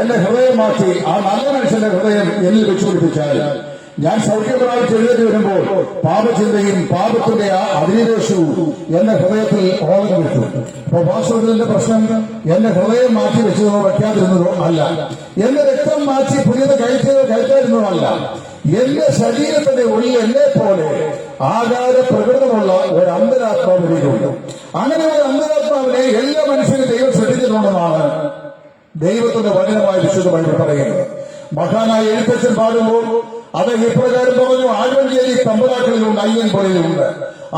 എന്റെ ഹൃദയം മാറ്റി ആ നല്ല മനുഷ്യന്റെ ഹൃദയം എന്നിൽ വെച്ചുപിടിപ്പിച്ചാൽ ഞാൻ സൗഖ്യം പ്രാപിച്ച് എഴുതി വരുമ്പോൾ പാപചിന്തയും പാപത്തിന്റെ ആ അധിനിവേശവും എന്റെ ഹൃദയത്തിൽ ഓളം വിട്ടു. അപ്പൊ വാസ്തവത്തിന്റെ പ്രശ്നം എന്റെ ഹൃദയം മാറ്റി വെച്ചതോ വയ്ക്കാതിരുന്നതോ അല്ല, എന്റെ രക്തം മാറ്റി പുതിയത് കയറ്റാതിരുന്നതോ അല്ല, എന്റെ ശരീരത്തിന്റെ ഉള്ളിൽ എന്നെ പോലെ ആകാര പ്രകൃതമുള്ള ഒരു അന്തരാത്മാവിനുണ്ട്. അങ്ങനെ ഒരു അന്തരാത്മാവിനെ എല്ലാ മനുഷ്യരും ദൈവം സൃഷ്ടിച്ചിട്ടുണ്ടെന്നാണ് ദൈവത്തിന്റെ വചനമായി വിശുദ്ധമായി പറയുന്നത്. മഹാനായ എഴുത്തച്ഛൻ പാടുമ്പോൾ അത് ഇപ്രകാരം പറഞ്ഞു: ആഴ്വഞ്ചേരി തമ്പുരാക്കളിലുണ്ട്, അയ്യൻ പുഴയിലുണ്ട്,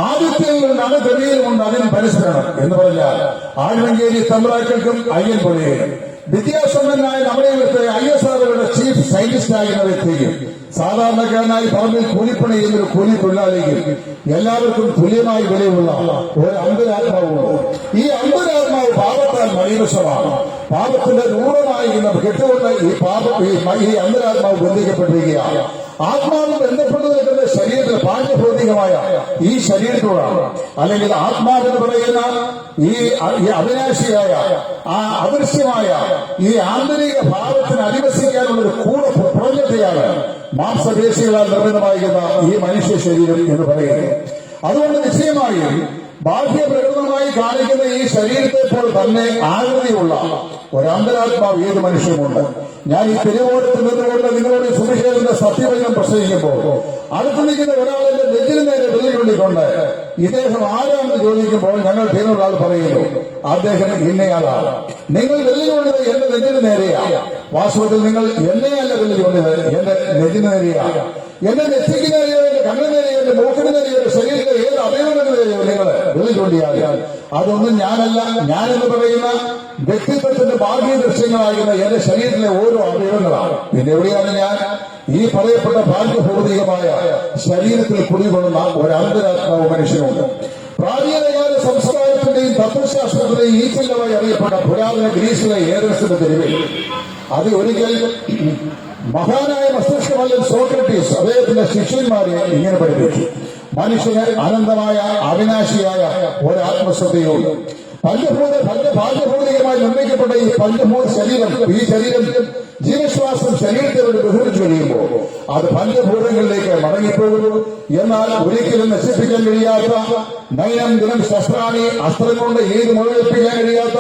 ആദിത്യയിലുണ്ട്, അണുകവിയിലുമുണ്ട്, അതിന് പരിസരണം എന്ന് പറഞ്ഞാൽ ആഴ്വഞ്ചേരി തമ്പുരാക്കൾക്കും അയ്യൻ പുഴയിലും വിദ്യാസമ്പന്നനായ നമ്മുടെ ഇവിടുത്തെ ISROയുടെ ചീഫ് സയന്റിസ്റ്റായ വ്യക്തിക്കും സാധാരണക്കാരനായി പറമ്പിൽ കൂലിപ്പണി ചെയ്യുന്നൊരു കൂലി തൊഴിലാളിക്കും എല്ലാവർക്കും തുല്യമായി വിലയുള്ള ഒരു അന്തരാത്മാവുണ്ട്. ഈ അന്തരാത്മാവ് പാപത്താൽ മലീമസമാണ്. പാപത്തിന്റെ നൂറമായി കെട്ടുകൊണ്ട് ഈ അന്തരാത്മാവ് ബന്ധിക്കപ്പെട്ടിരിക്കുകയാണ്. ആത്മാവ് ബന്ധപ്പെട്ടു നിൽക്കുന്ന ശരീരത്തിൽ പാണ്ഡഭൗതികമായ ഈ ശരീരത്തോടാണ്. അല്ലെങ്കിൽ ആത്മാവെന്ന് പറയുന്ന ഈ അവിനാശിയായ ആ അദൃശ്യമായ ഈ ആന്തരിക ഭാവത്തിന് അധിവസിക്കാനുള്ള ഒരു പ്രപഞ്ചത്തെയാണ് മാംസപേശികളാൽ നിർമ്മിതമായിരിക്കുന്ന ഈ മനുഷ്യ ശരീരം എന്ന് പറയുന്നത്. അതുകൊണ്ട് നിശ്ചയമായും ബാഹ്യപ്രകൃതമായി കാണിക്കുന്ന ഈ ശരീരത്തെ പോലെ തന്നെ ആകൃതിയുള്ള ഒരന്തരാത്മാവ് ഏത് മനുഷ്യനുമുണ്ട്. ഞാൻ ഈ തിരുവോണത്തിൽ നിന്നുകൊണ്ട് നിങ്ങളുടെ സുവിശേഷത്തിന്റെ സത്യവചനം പ്രസംഗിക്കുമ്പോൾ അടുത്ത് നിൽക്കുന്ന ഒരാളെന്റെ നെഞ്ചിന് നേരെ വെല്ലുവിളിക്കൊണ്ട് ഇദ്ദേഹം ആരാണെന്ന് ചോദിക്കുമ്പോൾ ഞങ്ങൾ ഒരാൾ പറയുന്നു, അദ്ദേഹം ഇന്നയാളാണ്. നിങ്ങൾ വെല്ലുകൊണ്ടത് എന്റെ നെഞ്ചിന് നേരെയാണ്. വാസ്തവത്തിൽ നിങ്ങൾ എന്നെയല്ല വെല്ലുകൊണ്ടത്, എന്റെ നെഞ്ചിന് നേരെയാണ്. എന്റെ നെറ്റിക്ക് നേരെയോ എന്റെ കണ്ണിന് നേരെയോ എന്റെ മൂക്കിന് നേരെയോ ശരീരത്തിലെ ഏത് അവയവങ്ങളുടെ നേരെയോ നിങ്ങൾ വെല്ലുകൊണ്ടിയാൽ അതൊന്നും ഞാനല്ല. ഞാനെന്ന് പറയുന്ന വ്യക്തിത്വത്തിന്റെ ഭാഗ്യ ദൃശ്യങ്ങളാകുന്ന എന്റെ ശരീരത്തിലെ ഓരോ അവയവങ്ങളാണ്. പിന്നെ എവിടെയാണ് ഞാൻ? ഈ പറയപ്പെട്ട ഭാഗ്യഭൗതികമായ ശരീരത്തിൽ കുടികൊള്ളുന്ന ഒരു അന്തരാത്മാവ് മനുഷ്യനുണ്ട്. പ്രാചീനകാല സംസ്കാരത്തിന്റെയും തത്വശാസ്ത്രത്തിന്റെയും ഈച്ചല്ലമായി അറിയപ്പെട്ട പുരാതന ഗ്രീസിലെ ഏതൻസിന്റെ തെരുവിൽ അത് ഒരിക്കൽ മഹാനായ മസ്തിഷ്കമല്ലൻ സോക്രട്ടീസ് അദ്ദേഹത്തിന്റെ ശിഷ്യന്മാരെ ഇങ്ങനെ പഠിപ്പിച്ചു: മനുഷ്യന് അനന്തമായ അവിനാശിയായ ഒരാത്മശ്രദ്ധയുണ്ട്. ഭാഗ്യഭൗതികമായി നിർമ്മിക്കപ്പെട്ട ഈ പഞ്ചഭൂത ശരീരം, ഈ ശരീരം ജീവശ്വാസം ശരീരത്തിനോട് ബഹിർച്ചു കഴിയുമ്പോൾ അത് പഞ്ചഭൂതങ്ങളിലേക്ക് മടങ്ങിപ്പോകുന്നു. എന്നാൽ ഒരിക്കലും നശിപ്പിക്കാൻ കഴിയാത്ത, നയനം ദിനം ശസ്ത്രാണി, അസ്ത്രം കൊണ്ട് ഏത് മുഴുവെപ്പിക്കാൻ കഴിയാത്ത,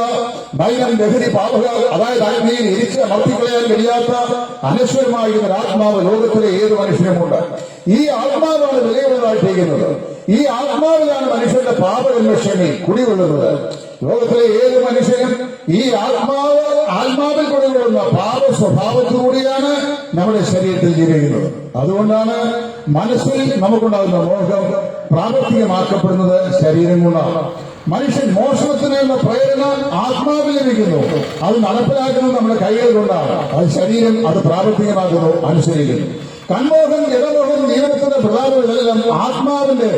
നയനം ലഹരി പാപക, അതായത് അഗ്നിയിൽ ഇരിച്ച് അമർത്തിക്കളയാൻ കഴിയാത്ത അനശ്വരമായ ഒരു ആത്മാവ് ലോകത്തിലെ ഏത് മനുഷ്യനുമുണ്ട്. ഈ ആത്മാവാണ് വിലയുള്ളതായിട്ടിരിക്കുന്നത്. ഈ ആത്മാവിലാണ് മനുഷ്യന്റെ പാപകന്മക്ഷണി കുടികൊള്ളുന്നത്. ലോകത്തിലെ ഏത് മനുഷ്യനും ഈ ആത്മാവിൽ കുടികൊള്ളുന്ന പാപ സ്വഭാവത്തിലൂടെയാണ് നമ്മുടെ ശരീരത്തിൽ ജീവിക്കുന്നത്. അതുകൊണ്ടാണ് മനസ്സിൽ നമുക്കുണ്ടാകുന്ന മോഹം പ്രാവർത്തികമാക്കപ്പെടുന്നത് ശരീരം കൊണ്ടാണ്. മനുഷ്യൻ മോഷണത്തിനുള്ള പ്രേരണ ആത്മാവിൽ ലഭിക്കുന്നു. അത് നടപ്പിലാക്കുന്നത് നമ്മുടെ കൈകൾ കൊണ്ടാണ്. അത് ശരീരം അത് പ്രാവർത്തികമാക്കുന്നു, അനുസരിക്കുന്നു. കൺമോഹം, ജഡമോഹം, നിയമത്തിന്റെ പ്രതാപങ്ങളെല്ലാം ആത്മാവിന്റെ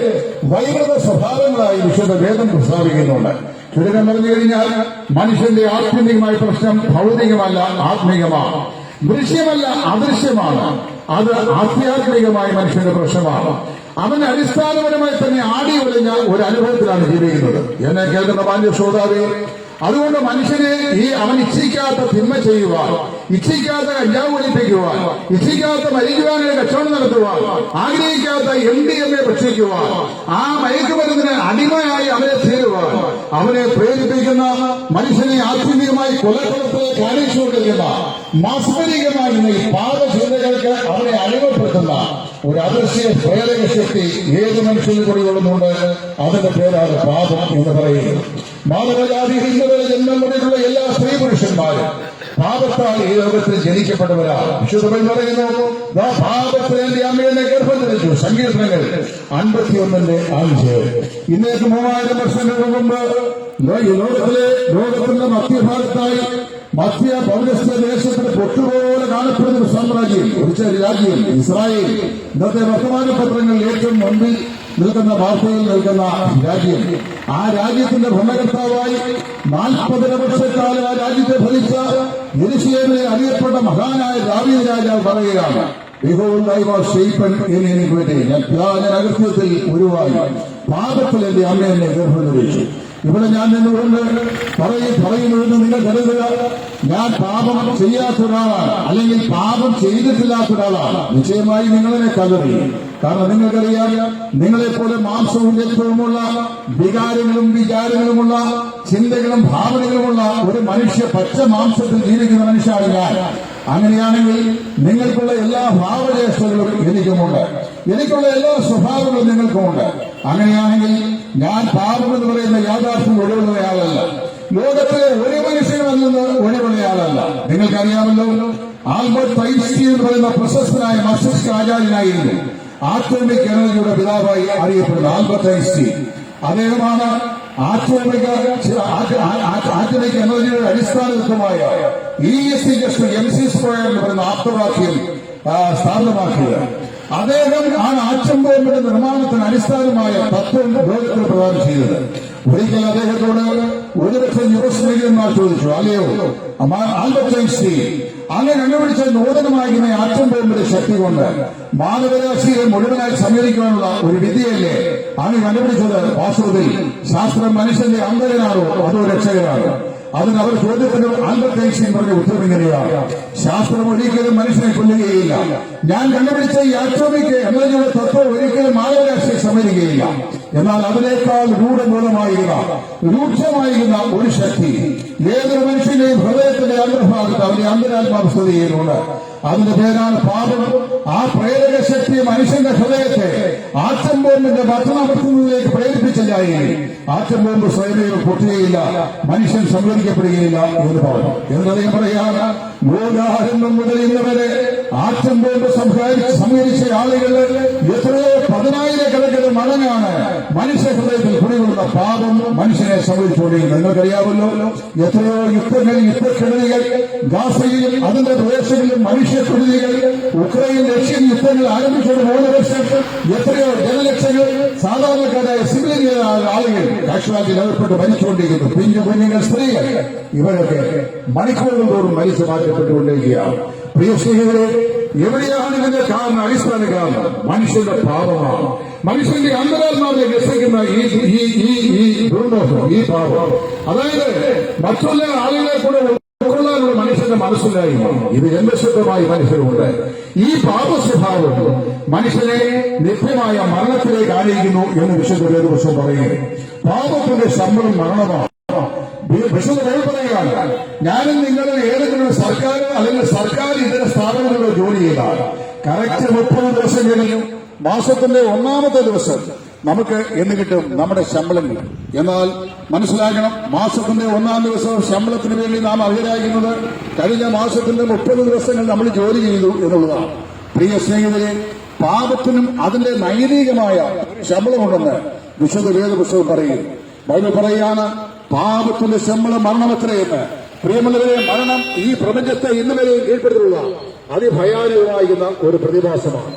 വൈകൃത സ്വഭാവങ്ങളായി വിശുദ്ധ വേദം പ്രസ്താവിക്കുന്നുണ്ട്. ചുരുക്കം പറഞ്ഞു കഴിഞ്ഞാൽ മനുഷ്യന്റെ ആത്യന്തികമായ പ്രശ്നം ഭൗതികമല്ല, ആത്മീകമാണ്. ദൃശ്യമല്ല, അദൃശ്യമാണ്. അത് ആധ്യാത്മികമായ മനുഷ്യന്റെ പ്രശ്നമാണ്. അവൻ അടിസ്ഥാനപരമായി തന്നെ ആടി ഒളിഞ്ഞ ഒരു അനുഭവത്തിലാണ് ജീവിക്കുന്നത്. എന്നെ കേൾക്കുന്ന മാന്യ ശ്രോതാവേ, അതുകൊണ്ട് മനുഷ്യനെ അവൻ ഇച്ഛിക്കാത്ത തിന്മ ചെയ്യുവാൻ, ഇച്ഛിക്കാത്ത കഞ്ചാവ് ഒളിപ്പിക്കുവാൻ, ഇച്ഛിക്കാത്ത മരിക്കുവാനൊരു കച്ചവടം നടത്തുവാൻ, ആഗ്രഹിക്കാത്ത MDMA ഭക്ഷിക്കുവാൻ, ആ മയക്കുമരുന്നിന് അടിമയായി അവനെ തീരുവാൻ അവനെ പ്രേരിപ്പിക്കുന്ന, മനുഷ്യനെ ആത്യന്തികമായി കൊലക്കുളത്തിലേക്ക് കാണിച്ചുകൊണ്ടിരിക്കുന്ന, മാസ്മരികമായി ഈ പാപചിന്തകൾക്ക് അവനെ അടിമപ്പെടുത്തുന്ന ഒരു അദൃശ്യ പ്രേരക ശക്തി ഏത് മനുഷ്യന് കുടികൊള്ളുന്നുണ്ട്. അതിന്റെ പേരാണ് പാപം എന്ന് പറയുന്നത്. മാനവജാതി ഹിന്ദുവിന്റെ ജന്മം കൊണ്ടിട്ടുള്ള എല്ലാ സ്ത്രീ പുരുഷന്മാരും പാപത്താൽ ഈ ലോകത്തിൽ ജനിക്കപ്പെട്ടവരാണ്. വിശുദ്ധ പറയുന്നു, പാപത്തിൽ എന്റെ അമ്മയെ ഗർഭം ധരിച്ചു. സങ്കീർത്തനങ്ങൾ 51:5. ഇന്നേക്ക് 3000 വർഷങ്ങൾക്ക് മുമ്പ് ലോകത്തിന്റെ മധ്യഭാഗത്തായി മധ്യ പൗരസ്ത്യ ദേശത്തിന് പൊട്ടുപോലെ കാണപ്പെടുന്ന ഒരു സാമ്രാജ്യം, ഒരു രാജ്യം ഇസ്രായേൽ. ഇന്നത്തെ വർത്തമാന പത്രങ്ങളിൽ ഏറ്റവും മുൻപിൽ നിൽക്കുന്ന വാർത്തയിൽ നിൽക്കുന്ന രാജ്യം. ആ രാജ്യത്തിന്റെ ഭരണകർത്താവായി 40 വർഷക്കാലം ആ രാജ്യത്തെ ഭരിച്ച യെരൂശലേമിലെ അറിയപ്പെട്ട മഹാനായ ദാവീദ് രാജാവ് പറയുകയാണ്, Behold, I was shapen in iniquity. ഞാൻ അകൃത്യത്തിൽ ഉരുവായി, പാപത്തിൽ എന്റെ അമ്മ എന്നെ ഗർഭം ധരിച്ചു. ഇവിടെ ഞാൻ നിന്നുകൊണ്ട് പറയുന്നുവെന്ന് നിങ്ങൾ കരുതുക, ഞാൻ പാപം ചെയ്യാത്ത ഒരാളാണ്, അല്ലെങ്കിൽ പാപം ചെയ്തിട്ടില്ലാത്ത ഒരാളാണ്. നിശ്ചയമായി നിങ്ങളെ കലറി. കാരണം നിങ്ങൾക്കറിയാം, നിങ്ങളെപ്പോലെ മാംസവും രക്തവുമുള്ള വികാരങ്ങളും വിചാരങ്ങളുമുള്ള ചിന്തകളും ഭാവനകളുമുള്ള ഒരു മനുഷ്യ പച്ച മാംസത്തിൽ ജീവിക്കുന്ന മനുഷ്യനാണ് ഞാൻ. അങ്ങനെയാണെങ്കിൽ നിങ്ങൾക്കുള്ള എല്ലാ ഭാവചേഷ്ടകളും എനിക്കുമുണ്ട്, എനിക്കുള്ള എല്ലാ സ്വഭാവങ്ങളും നിങ്ങൾക്കുമുണ്ട്. അങ്ങനെയാണെങ്കിൽ ഞാൻ പാപം എന്ന് പറയുന്ന യാഥാർത്ഥ്യം ഒഴിവുള്ളയാളല്ല, ലോകത്തിലെ ഒരു മനുഷ്യനും അതിൽ ഒഴിവുള്ളയാളല്ല. നിങ്ങൾക്കറിയാമല്ലോ, ആൽബർട്ട് ഐൻസ്റ്റീൻ എന്ന് പറയുന്ന പ്രശസ്തനായ മസ്തിഷ്ക ആചാര്യനായിരുന്നു. ആറ്റോമിക് എനർജിയുടെ പിതാവായി അറിയപ്പെടുന്ന ആൽബർട്ട് ഐൻസ്റ്റീൻ. അദ്ദേഹമാണ് ആറ്റോമിക് എനർജിയുടെ അടിസ്ഥാനമായ ES=mc² എന്ന് പറയുന്ന ആപ്തവാക്യം സ്ഥാപിതമാക്കിയത്. അദ്ദേഹം ആണ് ആറ്റം ബോംബിന്റെ നിർമ്മാണത്തിന് അടിസ്ഥാനമായ തത്വം ലോകത്തിന് പ്രദാനം ചെയ്തത്. ഒരിക്കൽ അദ്ദേഹത്തോട് 1,00,000 US ചോദിച്ചു, അല്ലയോ ആൽബർട്ട് ഐൻസ്റ്റീൻ, അങ്ങ് കണ്ടുപിടിച്ച നൂതനമായിരുന്ന ആറ്റം ബോംബിന്റെ ശക്തി കൊണ്ട് മാനവരാശിയെ മുഴുവനായി സംഹരിക്കാനുള്ള ഒരു വിദ്യയല്ലേ അങ്ങ് കണ്ടുപിടിച്ചത്? വാസ്തവത്തിൽ ശാസ്ത്രം മനുഷ്യന്റെ അന്തരനാണോ അതോ രക്ഷകനാണോ? അതിന് അവർ ചോദ്യത്തിന് ആൽബർട്ട് ഐൻസ്റ്റീൻ പറഞ്ഞ ഉത്തരം ഇങ്ങനെയാണ്, ശാസ്ത്രം ഒരിക്കലും മനുഷ്യനെ കൊല്ലുകയില്ല. ഞാൻ കണ്ടുപിടിച്ച ഈ ആറ്റോമിക് എനർജിയുടെ തത്വം ഒരിക്കലും മാനവരാശിയെ സംഹരിക്കുകയില്ല. എന്നാൽ അതിനേക്കാൾ രൂക്ഷമായിരുന്ന ഒരു ശക്തി ഏതൊരു മനുഷ്യന്റെയും ഹൃദയത്തിന്റെ അന്തർഭാഗത്ത് അവന്റെ അന്തരാത്മാവ് സ്ഥിതി ചെയ്യുന്നുണ്ട്. അതിന്റെ പേരാണ് പാപം. ആ പ്രേരക ശക്തി മനുഷ്യന്റെ ഹൃദയത്തെ ആറ്റം ബോംബിന്റെ ഭക്ഷണമർത്തുന്നതിലേക്ക് പ്രേരിപ്പിച്ചില്ലായി ആറ്റം ബോംബ് സ്വയമേവ പൊട്ടുകയില്ല, മനുഷ്യൻ സംഹരിക്കപ്പെടുകയില്ല എന്ന് പറഞ്ഞു. എന്നതേ പറയാറ്, ഗോദാരംഭം മുതൽ ഇന്നുവരെ ആറ്റം ബോംബ് സംഹരിച്ച ആളുകൾ എത്രയോ 10,000 മടങ്ങാണ് മനുഷ്യ ഹൃദയത്തിൽ കുടികൊള്ളുന്ന പാപം മനുഷ്യനെ സംഭവിച്ചുകൊണ്ടിരിക്കുന്നത്. നിങ്ങൾക്കറിയാമല്ലോ, എത്രയോ യുദ്ധക്കെടുതികൾ ഗാസയിലും അതിന്റെ പ്രദേശങ്ങളിലും മനുഷ്യക്കെടുതികൾ, ഉക്രൈൻ റഷ്യൻ യുദ്ധങ്ങൾ ആരംഭിച്ചത് 3 വർഷം എത്രയോ ജനലക്ഷങ്ങൾ സാധാരണക്കാരായ സിവിലിയൻ ആളുകൾ കാശ്വാസിൽ ഏർപ്പെട്ട് മരിച്ചുകൊണ്ടിരിക്കുന്നു. പിഞ്ചു കുഞ്ഞുങ്ങൾ, സ്ത്രീകൾ, ഇവരൊക്കെ മണിക്കൂറുകൾ തോറും മരിച്ചു മാറ്റപ്പെട്ടുകൊണ്ടിരിക്കുകയാണ്. പ്രിയ സ്നേഹിതരെ, എവിടെയാണ് ഇതിന്റെ കാരണം? അടിസ്ഥാന കാരണം മനുഷ്യന്റെ പാപമാണ്. മനുഷ്യന്റെ അന്തരാത്മാവിനെ രസിക്കുന്ന ഈ ദുർമോഹം, ഈ പാപം, അതായത് മറ്റുള്ള ആളുകളെ കൂടെ ഉൾക്കൊള്ളാനുള്ള മനുഷ്യന്റെ മനസ്സിലായ്മ, ഇത് എന്തുശുദ്ധമായി മനുഷ്യരുണ്ട്. ഈ പാപ സ്വഭാവം മനുഷ്യനെ നിത്യമായ മരണത്തിലേക്ക് ആനയിക്കുന്നു എന്ന് വിശുദ്ധ വേദപുസ്തകം പറയുന്നു. പാപത്തിന്റെ ശമ്പളം മരണമാണ്. വിശുദ്ധ പറയുകയാണ്, ഞാനും നിങ്ങളിൽ ഏതെങ്കിലും സർക്കാർ അല്ലെങ്കിൽ സർക്കാർ ഇതര സ്ഥാപനങ്ങളിലോ ജോലി ചെയ്താൽ കറക്റ്റ് 30 ദിവസം കഴിഞ്ഞു മാസത്തിന്റെ 1ാമത്തെ ദിവസം നമുക്ക് എന്ന് കിട്ടും, നമ്മുടെ ശമ്പളം കിട്ടും. എന്നാൽ മനസ്സിലാക്കണം, മാസത്തിന്റെ 1ാം ദിവസം ശമ്പളത്തിന് വേണ്ടി നാം അർഹരാകുന്നത് കഴിഞ്ഞ മാസത്തിന്റെ 30 ദിവസങ്ങൾ നമ്മൾ ജോലി ചെയ്തു എന്നുള്ളതാണ്. പ്രിയ സ്നേഹിതരെ, പാപത്തിനും അതിന്റെ നൈതികമായ ശമ്പളമുണ്ടെന്ന് വിശുദ്ധ വേദപുസ്തകം പറയുന്നു. ബൈബിൾ പറയുകയാണ്, പാപത്തിന്റെ ശമ്പളം മരണമത്രയെന്ന്. പ്രിയമുള്ളവരെ, മരണം ഈ പ്രപഞ്ചത്തെ ഇന്ന് വരെ കീഴ്പ്പെടുത്തിയുള്ള അതിഭയാനകമാകുന്ന ഒരു പ്രതിഭാസമാണ്.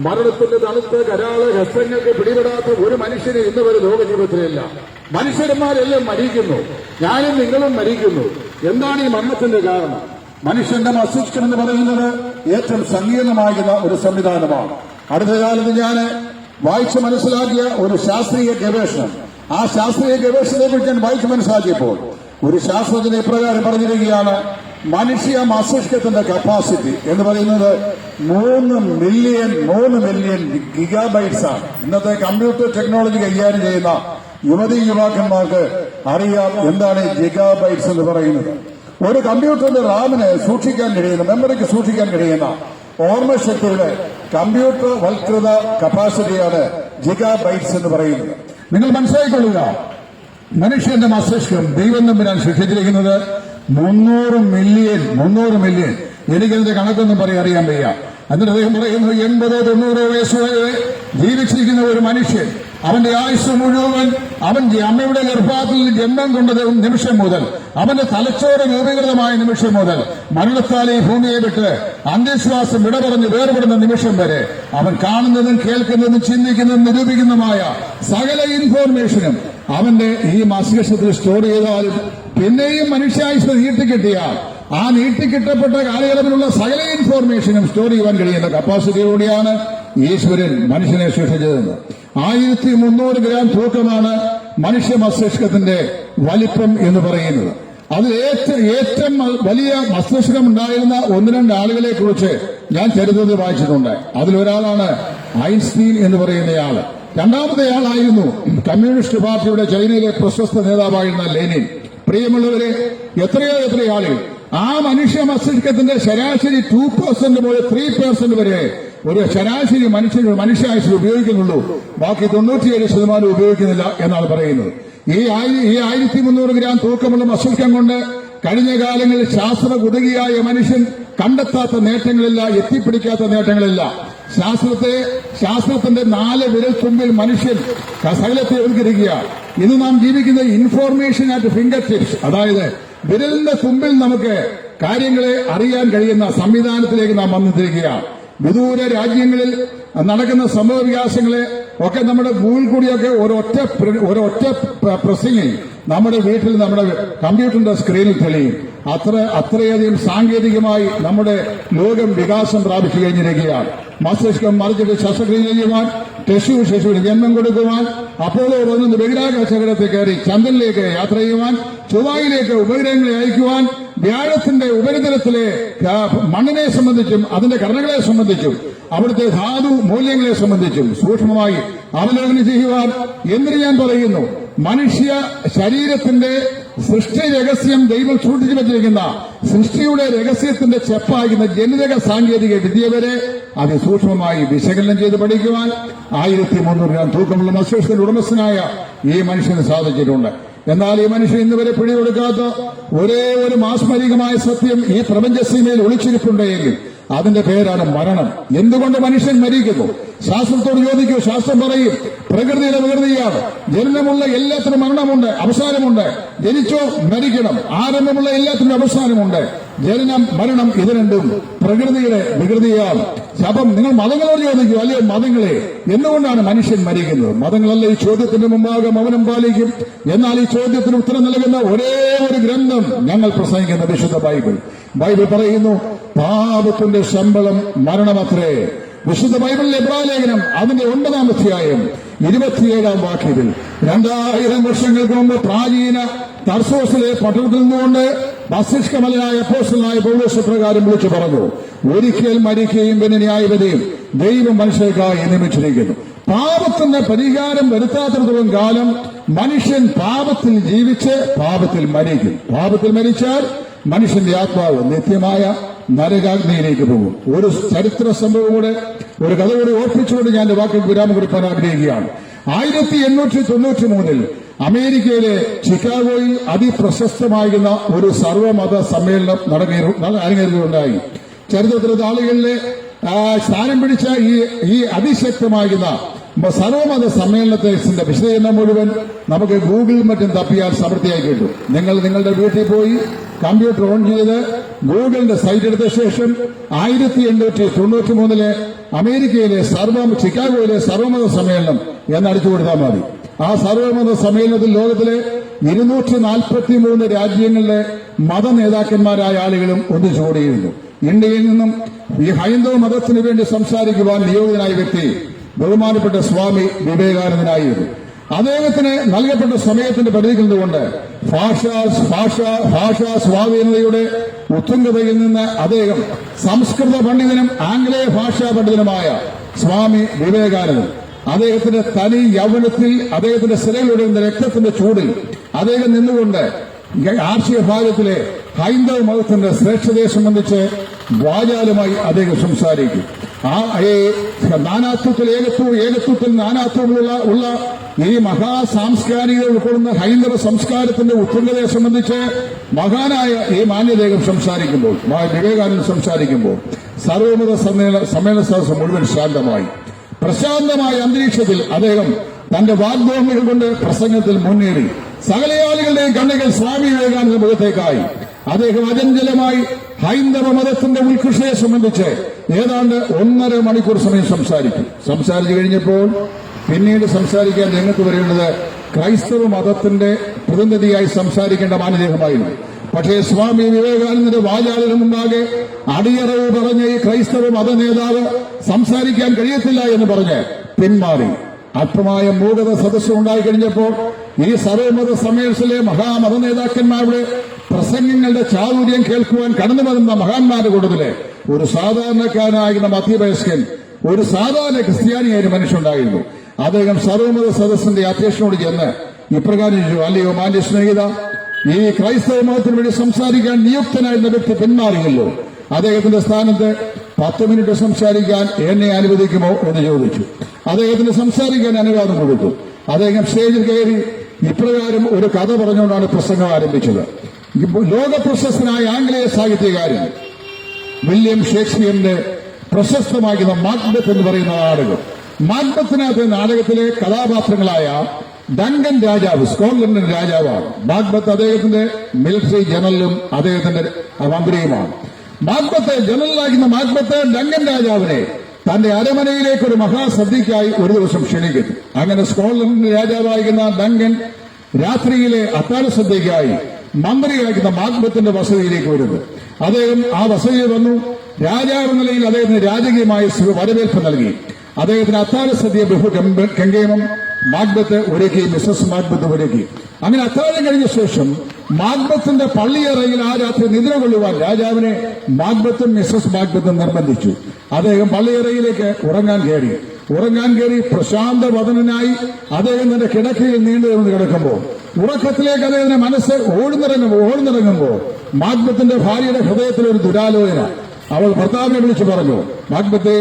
മരണത്തിന്റെ തണുത്ത കരാള ഹസ്തങ്ങൾക്ക് പിടിപെടാത്ത ഒരു മനുഷ്യന് ഇന്ന് വരെ ലോകജീവിതത്തിലില്ല. മനുഷ്യന്മാരെല്ലാം മരിക്കുന്നു, ഞാനും നിങ്ങളും മരിക്കുന്നു. എന്താണ് ഈ മരണത്തിന്റെ കാരണം? മനുഷ്യന്റെ മസ്തിഷ്കം എന്ന് പറയുന്നത് ഏറ്റവും സങ്കീർണമാകുന്ന ഒരു സംവിധാനമാണ്. അടുത്ത കാലത്ത് ഞാൻ വായിച്ച് മനസ്സിലാക്കിയ ഒരു ശാസ്ത്രീയ ഗവേഷണം, ആ ശാസ്ത്രീയ ഗവേഷണത്തെക്കുറിച്ച് ഞാൻ വായിച്ച് മനസ്സിലാക്കിയപ്പോൾ ഒരു ശാസ്ത്രജ്ഞൻ ഇപ്രകാരം പറഞ്ഞിരിക്കുകയാണ്, മനുഷ്യ മസ്തിഷ്കത്തിന്റെ കപ്പാസിറ്റി എന്ന് പറയുന്നത് 3 മില്യൺ ഗിഗാബൈറ്റ്സ് ആണ്. ഇന്നത്തെ കമ്പ്യൂട്ടർ ടെക്നോളജി കൈകാര്യം ചെയ്യുന്ന യുവാക്കന്മാർക്ക് അറിയാം എന്താണ് ഗിഗാബൈറ്റ്സ് എന്ന് പറയുന്നത്. ഒരു കമ്പ്യൂട്ടറിന്റെ റാമിന് സൂക്ഷിക്കാൻ കഴിയുന്ന, മെമ്മറിക്ക് സൂക്ഷിക്കാൻ കഴിയുന്ന ഓർമ്മശക്തിയുടെ കമ്പ്യൂട്ടർ വൽകൃത കപ്പാസിറ്റിയാണ് ഗിഗാബൈറ്റ്സ് എന്ന് പറയുന്നത്. നിങ്ങൾ മനസ്സിലാക്കിക്കൊള്ളുക, മനുഷ്യന്റെ മസ്തിഷ്കം ദൈവം തമ്പുരാൻ സൃഷ്ടിച്ചിരിക്കുന്നത് 300 മില്യൺ. എനിക്കതിന്റെ കണക്കൊന്നും അറിയാൻ വയ്യ. എന്നിട്ട് അദ്ദേഹം പറയുന്നു, 80-90 വയസ്സ് വരെ ജീവിച്ചിരിക്കുന്ന ഒരു മനുഷ്യൻ, അവന്റെ ആയുസ് മുഴുവൻ അവൻ അമ്മയുടെ ഗർഭത്തിൽ ജന്മം കൊണ്ടത് നിമിഷം മുതൽ, അവന്റെ തലച്ചോറ് രൂപീകൃതമായ നിമിഷം മുതൽ മരണത്താൽ ഈ ഭൂമിയെ വിട്ട് അന്ത്യശ്വാസം വിട പറഞ്ഞ് വേർപെടുന്ന നിമിഷം വരെ അവൻ കാണുന്നതും കേൾക്കുന്നതും ചിന്തിക്കുന്നതും നിരൂപിക്കുന്നതുമായ സകല ഇൻഫോർമേഷനും അവന്റെ ഈ മസ്തിഷ്കത്തിൽ സ്റ്റോർ ചെയ്താലും പിന്നെയും മനുഷ്യായുസ് നീട്ടിക്കിട്ടിയാൽ ആ നീട്ടിക്കിട്ടപ്പെട്ട കാലയളവിലുള്ള സകല ഇൻഫോർമേഷനും സ്റ്റോർ ചെയ്യാൻ കഴിയുന്ന കപ്പാസിറ്റിയോടെയാണ് ഈശ്വരൻ മനുഷ്യനെ സൃഷ്ടിച്ചതെന്ന്. 1300 ഗ്രാം തൂക്കമാണ് മനുഷ്യ മസ്തിഷ്കത്തിന്റെ വലിപ്പം എന്ന് പറയുന്നത്. അതിൽ ഏറ്റവും വലിയ മസ്തിഷ്കം ഉണ്ടായിരുന്ന 1-2 ആളുകളെ കുറിച്ച് ഞാൻ ചരിത്രത്തിൽ വായിച്ചിട്ടുണ്ട്. അതിലൊരാളാണ് ഐൻസ്റ്റീൻ എന്ന് പറയുന്നയാള്. രണ്ടാമത്തെ ആളായിരുന്നു കമ്മ്യൂണിസ്റ്റ് പാർട്ടിയുടെ ചൈനയിലെ പ്രശസ്ത നേതാവായിരുന്ന ലെനിൻ. പ്രിയമുള്ളവരെ, എത്രയോ ആളുകൾ ആ മനുഷ്യ മസ്തിഷ്കത്തിന്റെ ശരാശരി 2% മുതൽ 3% വരെ ഒരു ശരാശരി മനുഷ്യായുസിൽ ഉപയോഗിക്കുന്നുള്ളൂ. ബാക്കി 97% ഉപയോഗിക്കുന്നില്ല എന്നാണ് പറയുന്നത്. ഈ 1300 ഗ്രാം തൂക്കമുള്ള മസ്തിഷ്കം കൊണ്ട് കഴിഞ്ഞ കാലങ്ങളിൽ ശാസ്ത്രകുതുകിയായ മനുഷ്യൻ കണ്ടെത്താത്ത നേട്ടങ്ങളില്ല, എത്തിപ്പിടിക്കാത്ത നേട്ടങ്ങളില്ല. ശാസ്ത്രത്തിന്റെ 4 വിരൽത്തുമ്പിൽ മനുഷ്യൻ സകലത്തെ ഉൾക്കരിക്കുക. ഇന്ന് നാം ജീവിക്കുന്ന ഇൻഫോർമേഷൻ അറ്റ് ഫിംഗർ ടിപ്സ്, അതായത് വിരലിന്റെ തുമ്പിൽ നമുക്ക് കാര്യങ്ങളെ അറിയാൻ കഴിയുന്ന സംവിധാനത്തിലേക്ക് നാം വന്നിരിക്കുകയാണ്. വിദൂര രാജ്യങ്ങളിൽ നടക്കുന്ന സംഭവ വികാസങ്ങളെ ഒക്കെ നമ്മുടെ ഗൂഗിൾ കൂടിയൊക്കെ ഒരൊറ്റ പ്രസിംഗിൽ നമ്മുടെ വീട്ടിൽ നമ്മുടെ കമ്പ്യൂട്ടറിന്റെ സ്ക്രീനിൽ തെളിയും. അത്രയധികം സാങ്കേതികമായി നമ്മുടെ ലോകം വികാസം പ്രാപിച്ചു കഴിഞ്ഞിരിക്കുകയാണ്. മസ്തിഷ്കം മറിച്ചിട്ട് ശസ്ത്രക്രിയ ചെയ്യുവാൻ, ശിശുവിന് ജന്മം കൊടുക്കുവാൻ, അപ്പോളോ 11 ബഹിരാകാശ ഗ്രഹത്തിൽ കയറി ചന്ദ്രനിലേക്ക് യാത്ര ചെയ്യുവാൻ, ചൊവ്വയിലേക്ക് ഉപഗ്രഹങ്ങളെ അയക്കുവാൻ, വ്യാഴത്തിന്റെ ഉപരിതലത്തിലെ മണ്ണിനെ സംബന്ധിച്ചും അതിന്റെ ഘടനകളെ സംബന്ധിച്ചും അവിടുത്തെ ധാതു മൂല്യങ്ങളെ സംബന്ധിച്ചും സൂക്ഷ്മമായി അവലോകനം ചെയ്യുവാൻ. എന്തിന് ഞാൻ പറയുന്നു, മനുഷ്യ ശരീരത്തിന്റെ സൃഷ്ടി രഹസ്യം ദൈവം സൂക്ഷിച്ചു വെച്ചിരിക്കുന്ന സൃഷ്ടിയുടെ രഹസ്യത്തിന്റെ ചെപ്പാകുന്ന ജനിതക സാങ്കേതിക വിദ്യ വരെ അതിസൂക്ഷ്മമായി വിശകലനം ചെയ്ത് പഠിക്കുവാൻ 1300 ഗ്രാം തൂക്കമുള്ള മസ്തിഷ്കത്തിന്റെ ഉടമസ്ഥനായ ഈ മനുഷ്യന് സാധിച്ചിട്ടുണ്ട്. എന്നാൽ ഈ മനുഷ്യൻ ഇന്നുവരെ പിടികൊടുക്കാത്ത ഒരേ ഒരു മാസ്മരികമായ സത്യം ഈ പ്രപഞ്ചസീമയിൽ ഒളിച്ചിരിപ്പുണ്ടെങ്കിൽ അതിന്റെ പേരാണ് മരണം. എന്തുകൊണ്ട് മനുഷ്യൻ മരിക്കുന്നു? ശാസ്ത്രത്തോട് ചോദിക്കൂ, ശാസ്ത്രം പറയും പ്രകൃതിയുടെ വികൃതിയാണ്. ജനനമുള്ള എല്ലാത്തിനും മരണമുണ്ട്, അവസാനമുണ്ട്. ജനിച്ചോ മരിക്കണം. ആരംഭമുള്ള എല്ലാത്തിനും അവസാനമുണ്ട്. ജനനം മരണം ഇത് രണ്ടും പ്രകൃതിയുടെ വികൃതിയാണ്. അപ്പം നിങ്ങൾ മതങ്ങളോട് ചോദിക്കൂ, അല്ലയോ മതങ്ങളെ, എന്തുകൊണ്ടാണ് മനുഷ്യൻ മരിക്കുന്നത്? മതങ്ങളല്ല ഈ ചോദ്യത്തിന് മുമ്പാകെ മൗനം പാലിക്കും. എന്നാൽ ഈ ചോദ്യത്തിന് ഉത്തരം നൽകുന്ന ഒരേ ഒരു ഗ്രന്ഥം ഞങ്ങൾ പ്രസംഗിക്കുന്ന വിശുദ്ധ ബൈബിൾ പറയുന്നു, പാപത്തിന്റെ ശമ്പളം മരണമത്രേ. വിശുദ്ധ ബൈബിളിലെ എബ്രായ ലേഖനം അതിന്റെ 9-ാം അധ്യായം 27-ാം വാക്യത്തിൽ 2000 വർഷങ്ങൾക്ക് മുമ്പ് പ്രാചീന തർസോസിലെ പട്ടണത്തിൽ നിന്നുകൊണ്ട് മസ്തിഷ്കമലനായ അപ്പോസ്തലനായ പൗലോസ് പ്രകാരം വിളിച്ചു പറഞ്ഞു, ഒരിക്കൽ മരിക്കുകയും പിന്നെ ന്യായവിധിയും ദൈവം മനുഷ്യർക്കായി നിയമിച്ചിരിക്കുന്നു. പാപത്തിന്റെ പരിഹാരം വരുത്താത്തിടത്തോളം കാലം മനുഷ്യൻ പാപത്തിൽ ജീവിച്ച് പാപത്തിൽ മരിക്കും. പാപത്തിൽ മരിച്ചാൽ മനുഷ്യന്റെ ആത്മാവ് നിത്യമായ നരകാഗ്നിയിലേക്ക് പോകും. ഒരു ചരിത്ര സംഭവം കൂടെ, ഒരു കഥ കൂടി ഓർപ്പിച്ചുകൊണ്ട് ഞാൻ എന്റെ വാക്കിൽ വിരാമം കുറിപ്പാൻ ആഗ്രഹിക്കുകയാണ്. 1893 അമേരിക്കയിലെ ചിക്കാഗോയിൽ അതിപ്രശസ്തമായിരുന്ന ഒരു സർവമത സമ്മേളനം അരങ്ങേറുകയുണ്ടായി. ചരിത്രത്തിലെ ആളുകളിലെ സ്ഥാനം പിടിച്ച ഈ അതിശക്തമാകുന്ന സർവമത സമ്മേളനത്തിന്റെ വിശദീകരണം മുഴുവൻ നമുക്ക് ഗൂഗിളിൽ മറ്റും തപ്പിയാൽ സമൃദ്ധിയായി കിട്ടും. നിങ്ങൾ നിങ്ങളുടെ വീട്ടിൽ പോയി കമ്പ്യൂട്ടർ ഓൺ ചെയ്ത് ഗൂഗിളിന്റെ സൈറ്റ് എടുത്ത ശേഷം 1893 അമേരിക്കയിലെ ചിക്കാഗോയിലെ സർവമത സമ്മേളനം എന്നടിച്ചു കൊടുത്താൽ മതി. ആ സർവമത സമ്മേളനത്തിൽ ലോകത്തിലെ 243 രാജ്യങ്ങളിലെ മത നേതാക്കന്മാരായ ആളുകളും ഒന്നിച്ചുകൂടിയിരുന്നു. ഇന്ത്യയിൽ നിന്നും ഈ ഹൈന്ദവ മതത്തിന് വേണ്ടി സംസാരിക്കുവാൻ നിയോഗിതനായ വ്യക്തി ബഹുമാനപ്പെട്ട സ്വാമി വിവേകാനന്ദനായിരുന്നു. അദ്ദേഹത്തിന് നൽകപ്പെട്ട സമയത്തിന്റെ പരിധിയിൽ നിന്നുകൊണ്ട് ഭാഷാ സ്വാധീനതയുടെ ഉത്തുംഗതയിൽ നിന്ന് അദ്ദേഹം സംസ്കൃത പണ്ഡിതനും ആംഗലേയ ഭാഷാ പണ്ഡിതനുമായ സ്വാമി വിവേകാനന്ദൻ അദ്ദേഹത്തിന്റെ തനി യൗവനത്തിൽ അദ്ദേഹത്തിന്റെ സിരയിലൂടെ രക്തത്തിന്റെ ചൂടിൽ അദ്ദേഹം നിന്നുകൊണ്ട് ആർഷിക ഭാഗത്തിലെ ഹൈന്ദവ മതത്തിന്റെ ശ്രേഷ്ഠതയെ സംബന്ധിച്ച് വാചാലമായി അദ്ദേഹം സംസാരിക്കും. ആ നാനാത്വത്തിൽ ഏകത്വത്തിൽ നാനാത്വമുള്ള ഈ മഹാസാംസ്കാരികത ഉൾക്കൊള്ളുന്ന ഹൈന്ദവ സംസ്കാരത്തിന്റെ ഉത്തുംഗതയെ സംബന്ധിച്ച് മഹാനായ ഈ മാന്യദേഹം സംസാരിക്കുമ്പോൾ, വിവേകാനന്ദൻ സംസാരിക്കുമ്പോൾ സർവമത സമ്മേളന സദസ്സ് മുഴുവൻ ശാന്തമായി. പ്രശാന്തമായ അന്തരീക്ഷത്തിൽ അദ്ദേഹം തന്റെ വാഗ്ദോഹങ്ങൾ കൊണ്ട് പ്രസംഗത്തിൽ മുന്നേറി. സകല ആളുകളുടെയും കണ്ണുകൾ സ്വാമി വിവേകാനന്ദ മുഖത്തേക്കായി. അദ്ദേഹം അചഞ്ചലമായി ഹൈന്ദവ മതത്തിന്റെ ഉത്കൃഷ്ടയെ സംബന്ധിച്ച് ഏതാണ്ട് 1.5 മണിക്കൂർ സമയം സംസാരിച്ചു കഴിഞ്ഞപ്പോൾ പിന്നീട് സംസാരിക്കാൻ രംഗത്ത് വരേണ്ടത് ക്രൈസ്തവ മതത്തിന്റെ പ്രതിനിധിയായി സംസാരിക്കേണ്ട മാന്യദേഹമായിരുന്നു. പക്ഷേ സ്വാമി വിവേകാനന്ദന്റെ വാചാലിന് മുമ്പാകെ അടിയറവ് പറഞ്ഞ ഈ ക്രൈസ്തവ മത നേതാവ് സംസാരിക്കാൻ കഴിയത്തില്ല എന്ന് പറഞ്ഞ് പിന്മാറി. അല്പമായ മൂകത സദസ്സ് ഉണ്ടായിക്കഴിഞ്ഞപ്പോൾ ഈ സർവമത സമ്മേളനത്തിലെ മഹാമത നേതാക്കന്മാരുടെ പ്രസംഗങ്ങളുടെ ചാതുര്യം കേൾക്കുവാൻ കടന്നു വരുന്ന മഹാന്മാരുടെ കൂട്ടത്തിലെ ഒരു സാധാരണക്കാരനായിരുന്ന മധ്യവയസ്കൻ, ഒരു സാധാരണ ക്രിസ്ത്യാനിയായ മനുഷ്യനുണ്ടായിരുന്നു. അദ്ദേഹം സർവമത സദസ്സിന്റെ അധ്യക്ഷനോട് ചെന്ന് ഇപ്രകാരം ചോദിച്ചു, അല്ലയോ മാന്യ സ്നേഹിത, ഈ ക്രൈസ്തവ മതത്തിന് വേണ്ടി സംസാരിക്കാൻ നിയുക്തനായിരുന്ന വ്യക്തി പിന്മാറിയല്ലോ, അദ്ദേഹത്തിന്റെ സ്ഥാനത്ത് 10 മിനിറ്റ് സംസാരിക്കാൻ എന്നെ അനുവദിക്കുമോ എന്ന് ചോദിച്ചു. അദ്ദേഹത്തിന് സംസാരിക്കാൻ അനുവാദം കൊടുത്തു. അദ്ദേഹം സ്റ്റേജിൽ കയറി ഇപ്രകാരം ഒരു കഥ പറഞ്ഞുകൊണ്ടാണ് പ്രസംഗം ആരംഭിച്ചത്. ലോകപ്രശസ്തനായ ആംഗലേയ സാഹിത്യകാരൻ വില്യം ഷേക്സ്പിയറിന്റെ പ്രശസ്തമാകുന്ന മാക്ബെത്ത് എന്ന് പറയുന്ന നാടകം, മാക്ബെത്തിനകത്തെ നാടകത്തിലെ കഥാപാത്രങ്ങളായ ഡങ്കൻ രാജാവ് സ്കോട്ട്ലൻഡിന്റെ രാജാവാണ്. മാക്ബെത്ത് അദ്ദേഹത്തിന്റെ മിലിറ്ററി ജനറലും അദ്ദേഹത്തിന്റെ മന്ത്രിയുമാണ്. മാക്ബെത്ത് ജനറലാകുന്ന മാക്ബെത്ത് ഡങ്കൻ രാജാവിനെ തന്റെ അരമനയിലേക്ക് ഒരു മഹാസദ്യയ്ക്കായി ഒരു ദിവസം ക്ഷണിക്കുന്നു. അങ്ങനെ സ്കോട്ട്ലൻഡിന്റെ രാജാവായിരുന്ന ഡങ്കൻ രാത്രിയിലെ അത്താഴ സദ്യയ്ക്കായി മന്ത്രിയായിരുന്ന മാക്ബെത്തിന്റെ വസതിയിലേക്ക് വരുന്നു. അദ്ദേഹം ആ വസതിയിൽ വന്നു. രാജാവ് നിലയിൽ അദ്ദേഹത്തിന് രാജകീയമായ വരവേൽപ്പ് നൽകി. അദ്ദേഹത്തിന് അത്താഴ സദ്യ ബഹുഗംഭീരം മാക്ബെത്ത് ഒരുക്കി, മിസസ് മാക്ബെത്ത് ഒരുക്കി. അങ്ങനെ അത്താഴം കഴിഞ്ഞ ശേഷം മാക്ബെത്തിന്റെ പള്ളിയറയിൽ ആ രാത്രി നിദ്ര കൊള്ളുവാൻ രാജാവിനെ മാക്ബെത്തും മിസസ് മാക്ബെത്തും നിർബന്ധിച്ചു. അദ്ദേഹം പള്ളിയറയിലേക്ക് ഉറങ്ങാൻ കയറി പ്രശാന്ത വദനനായി അദ്ദേഹം തന്റെ കിടക്കയിൽ നീണ്ടു കിടക്കുമ്പോൾ ഉറക്കത്തിലേക്ക് അദ്ദേഹത്തിന്റെ മനസ്സ് ഓടുന്നിറങ്ങുമ്പോൾ മാക്ബെത്തിന്റെ ഭാര്യയുടെ ഹൃദയത്തിൽ ഒരു ദുരാലോചന. അവൾ ഭർത്താവിനെ വിളിച്ചു പറഞ്ഞു, മാക്ബെത്തെ,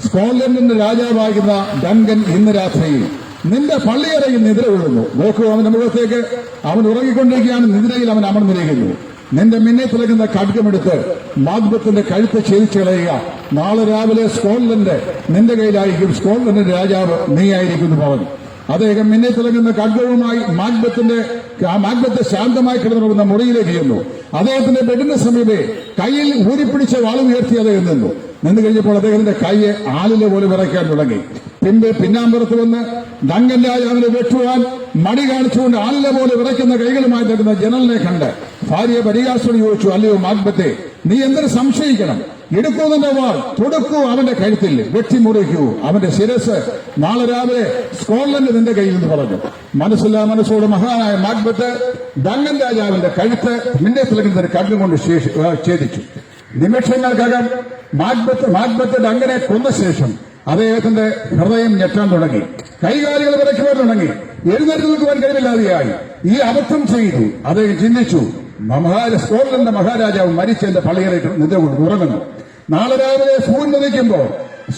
സ്കോട്ട്ലൻഡിന്റെ രാജാവാകുന്ന ഡങ്കൻ ഇന്ന് രാത്രിയിൽ നിന്റെ പള്ളിയറയിൽ നിദ്ര കൊള്ളുന്നു. നോക്കൂ, അവന്റെ മുഖത്തേക്ക്. അവൻ ഉറങ്ങിക്കൊണ്ടിരിക്കുകയാണ്. നിദ്രയിൽ അവൻ അമർന്നിരിക്കുന്നു. നിന്റെ മിന്നെ തിളങ്ങുന്ന ഖഡ്ഗമെടുത്ത് മാക്ബെത്തിന്റെ കഴുത്ത് ഛേദിച്ചു കളയുക. നാളെ രാവിലെ സ്കോട്ട്ലൻഡ് നിന്റെ കയ്യിലായിരിക്കും. സ്കോട്ട്ലൻഡിന്റെ രാജാവ് നീയായിരിക്കും എന്ന് പറഞ്ഞു. അദ്ദേഹം മിന്നെ തിളങ്ങുന്ന ഖഡ്ഗവുമായി മാക്ബെത്ത് ശാന്തമായി കിടന്നുറങ്ങുന്ന മുറിയിലേക്ക് ചെന്നു. അദ്ദേഹത്തിന്റെ ബെഡിന്റെ സമീപേ കയ്യിൽ ഊരിപ്പിടിച്ച വാള് ഉയർത്തി അദ്ദേഹം നിന്ന് കഴിഞ്ഞപ്പോൾ അദ്ദേഹത്തിന്റെ കൈയെ ആലിലെ പോലെ വിറയ്ക്കാൻ തുടങ്ങി. പിന്നാമ്പുറത്ത് വന്ന് ഡങ്കൻ രാജാവിനെ വെട്ടുവാൻ മടി കാണിച്ചുകൊണ്ട് ആലിലെ പോലെ വിറയ്ക്കുന്ന കൈകളുമായി നിൽക്കുന്ന ജനലിനെ കണ്ട് ഭാര്യ പരിഹാസോട് ചോദിച്ചു, അല്ലയോ മാക്ബെത്തെ, നീ എന്തിനു സംശയിക്കണം? എടുക്കുന്നതിന്റെ വാൾ തൊടുക്കൂ അവന്റെ കഴുത്തിൽ, വെട്ടിമുറിക്കൂ അവന്റെ ശിരസ്, നാളെ രാവിലെ സ്കോട്ട്ലൻഡ് നിന്റെ കയ്യിൽ എന്ന് പറഞ്ഞു. മനസ്സില്ലാ മനസ്സോട് മഹാനായ മാക്ബത്ത് ഡങ്കൻ രാജാവിന്റെ കഴുത്ത് മിന്നെ തിളങ്ങുന്ന കണ്ണുകൊണ്ട് ഛേദിച്ചു. നിമിഷങ്ങൾക്കകം മാക്ബത്ത് ഡങ്കനെ കൊന്ന ശേഷം അദ്ദേഹത്തിന്റെ ഹൃദയം ഞെട്ടാൻ തുടങ്ങി, കൈകാലുകൾ വിറയ്ക്കുവാൻ തുടങ്ങി, എഴുന്നേറ്റ് നിൽക്കുവാൻ കഴിവില്ലാതെയായി. ഈ അബദ്ധം ചെയ്തു അദ്ദേഹം ചിന്തിച്ചു, സ്കോട്ട്ലൻഡിന്റെ മഹാരാജാവ് മരിച്ചെന്റെ പള്ളിയേറിട്ട് നിദ്ര കൊണ്ട് ഉറങ്ങുന്നു. നാളെ രാവിലെ സൂര്യൻ ഉദിക്കുമ്പോൾ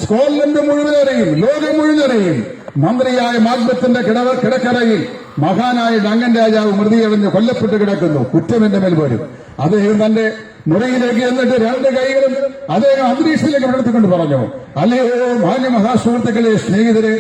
സ്കോട്ട്ലൻഡ് മുഴുവനറിയും, ലോകം മുഴുവനറിയും മന്ത്രിയായ മാക്ബത്തിന്റെ കിടക്കറയിൽ മഹാനായ ഡങ്കൻ രാജാവ് മൃതിയടഞ്ഞ് കൊല്ലപ്പെട്ട് കിടക്കുന്നു. കുറ്റം എന്റെ മേൽ വരും. അദ്ദേഹം തന്റെ മുറിയിലേക്ക് എന്നിട്ട് രണ്ട് കൈകളും അദ്ദേഹം അന്തരീക്ഷത്തിലേക്ക് വിടർത്തിക്കൊണ്ട് പറഞ്ഞു, അല്ലയോ മാന്യ മഹാസുഹൃത്തുക്കളെ, സ്നേഹിതരെ,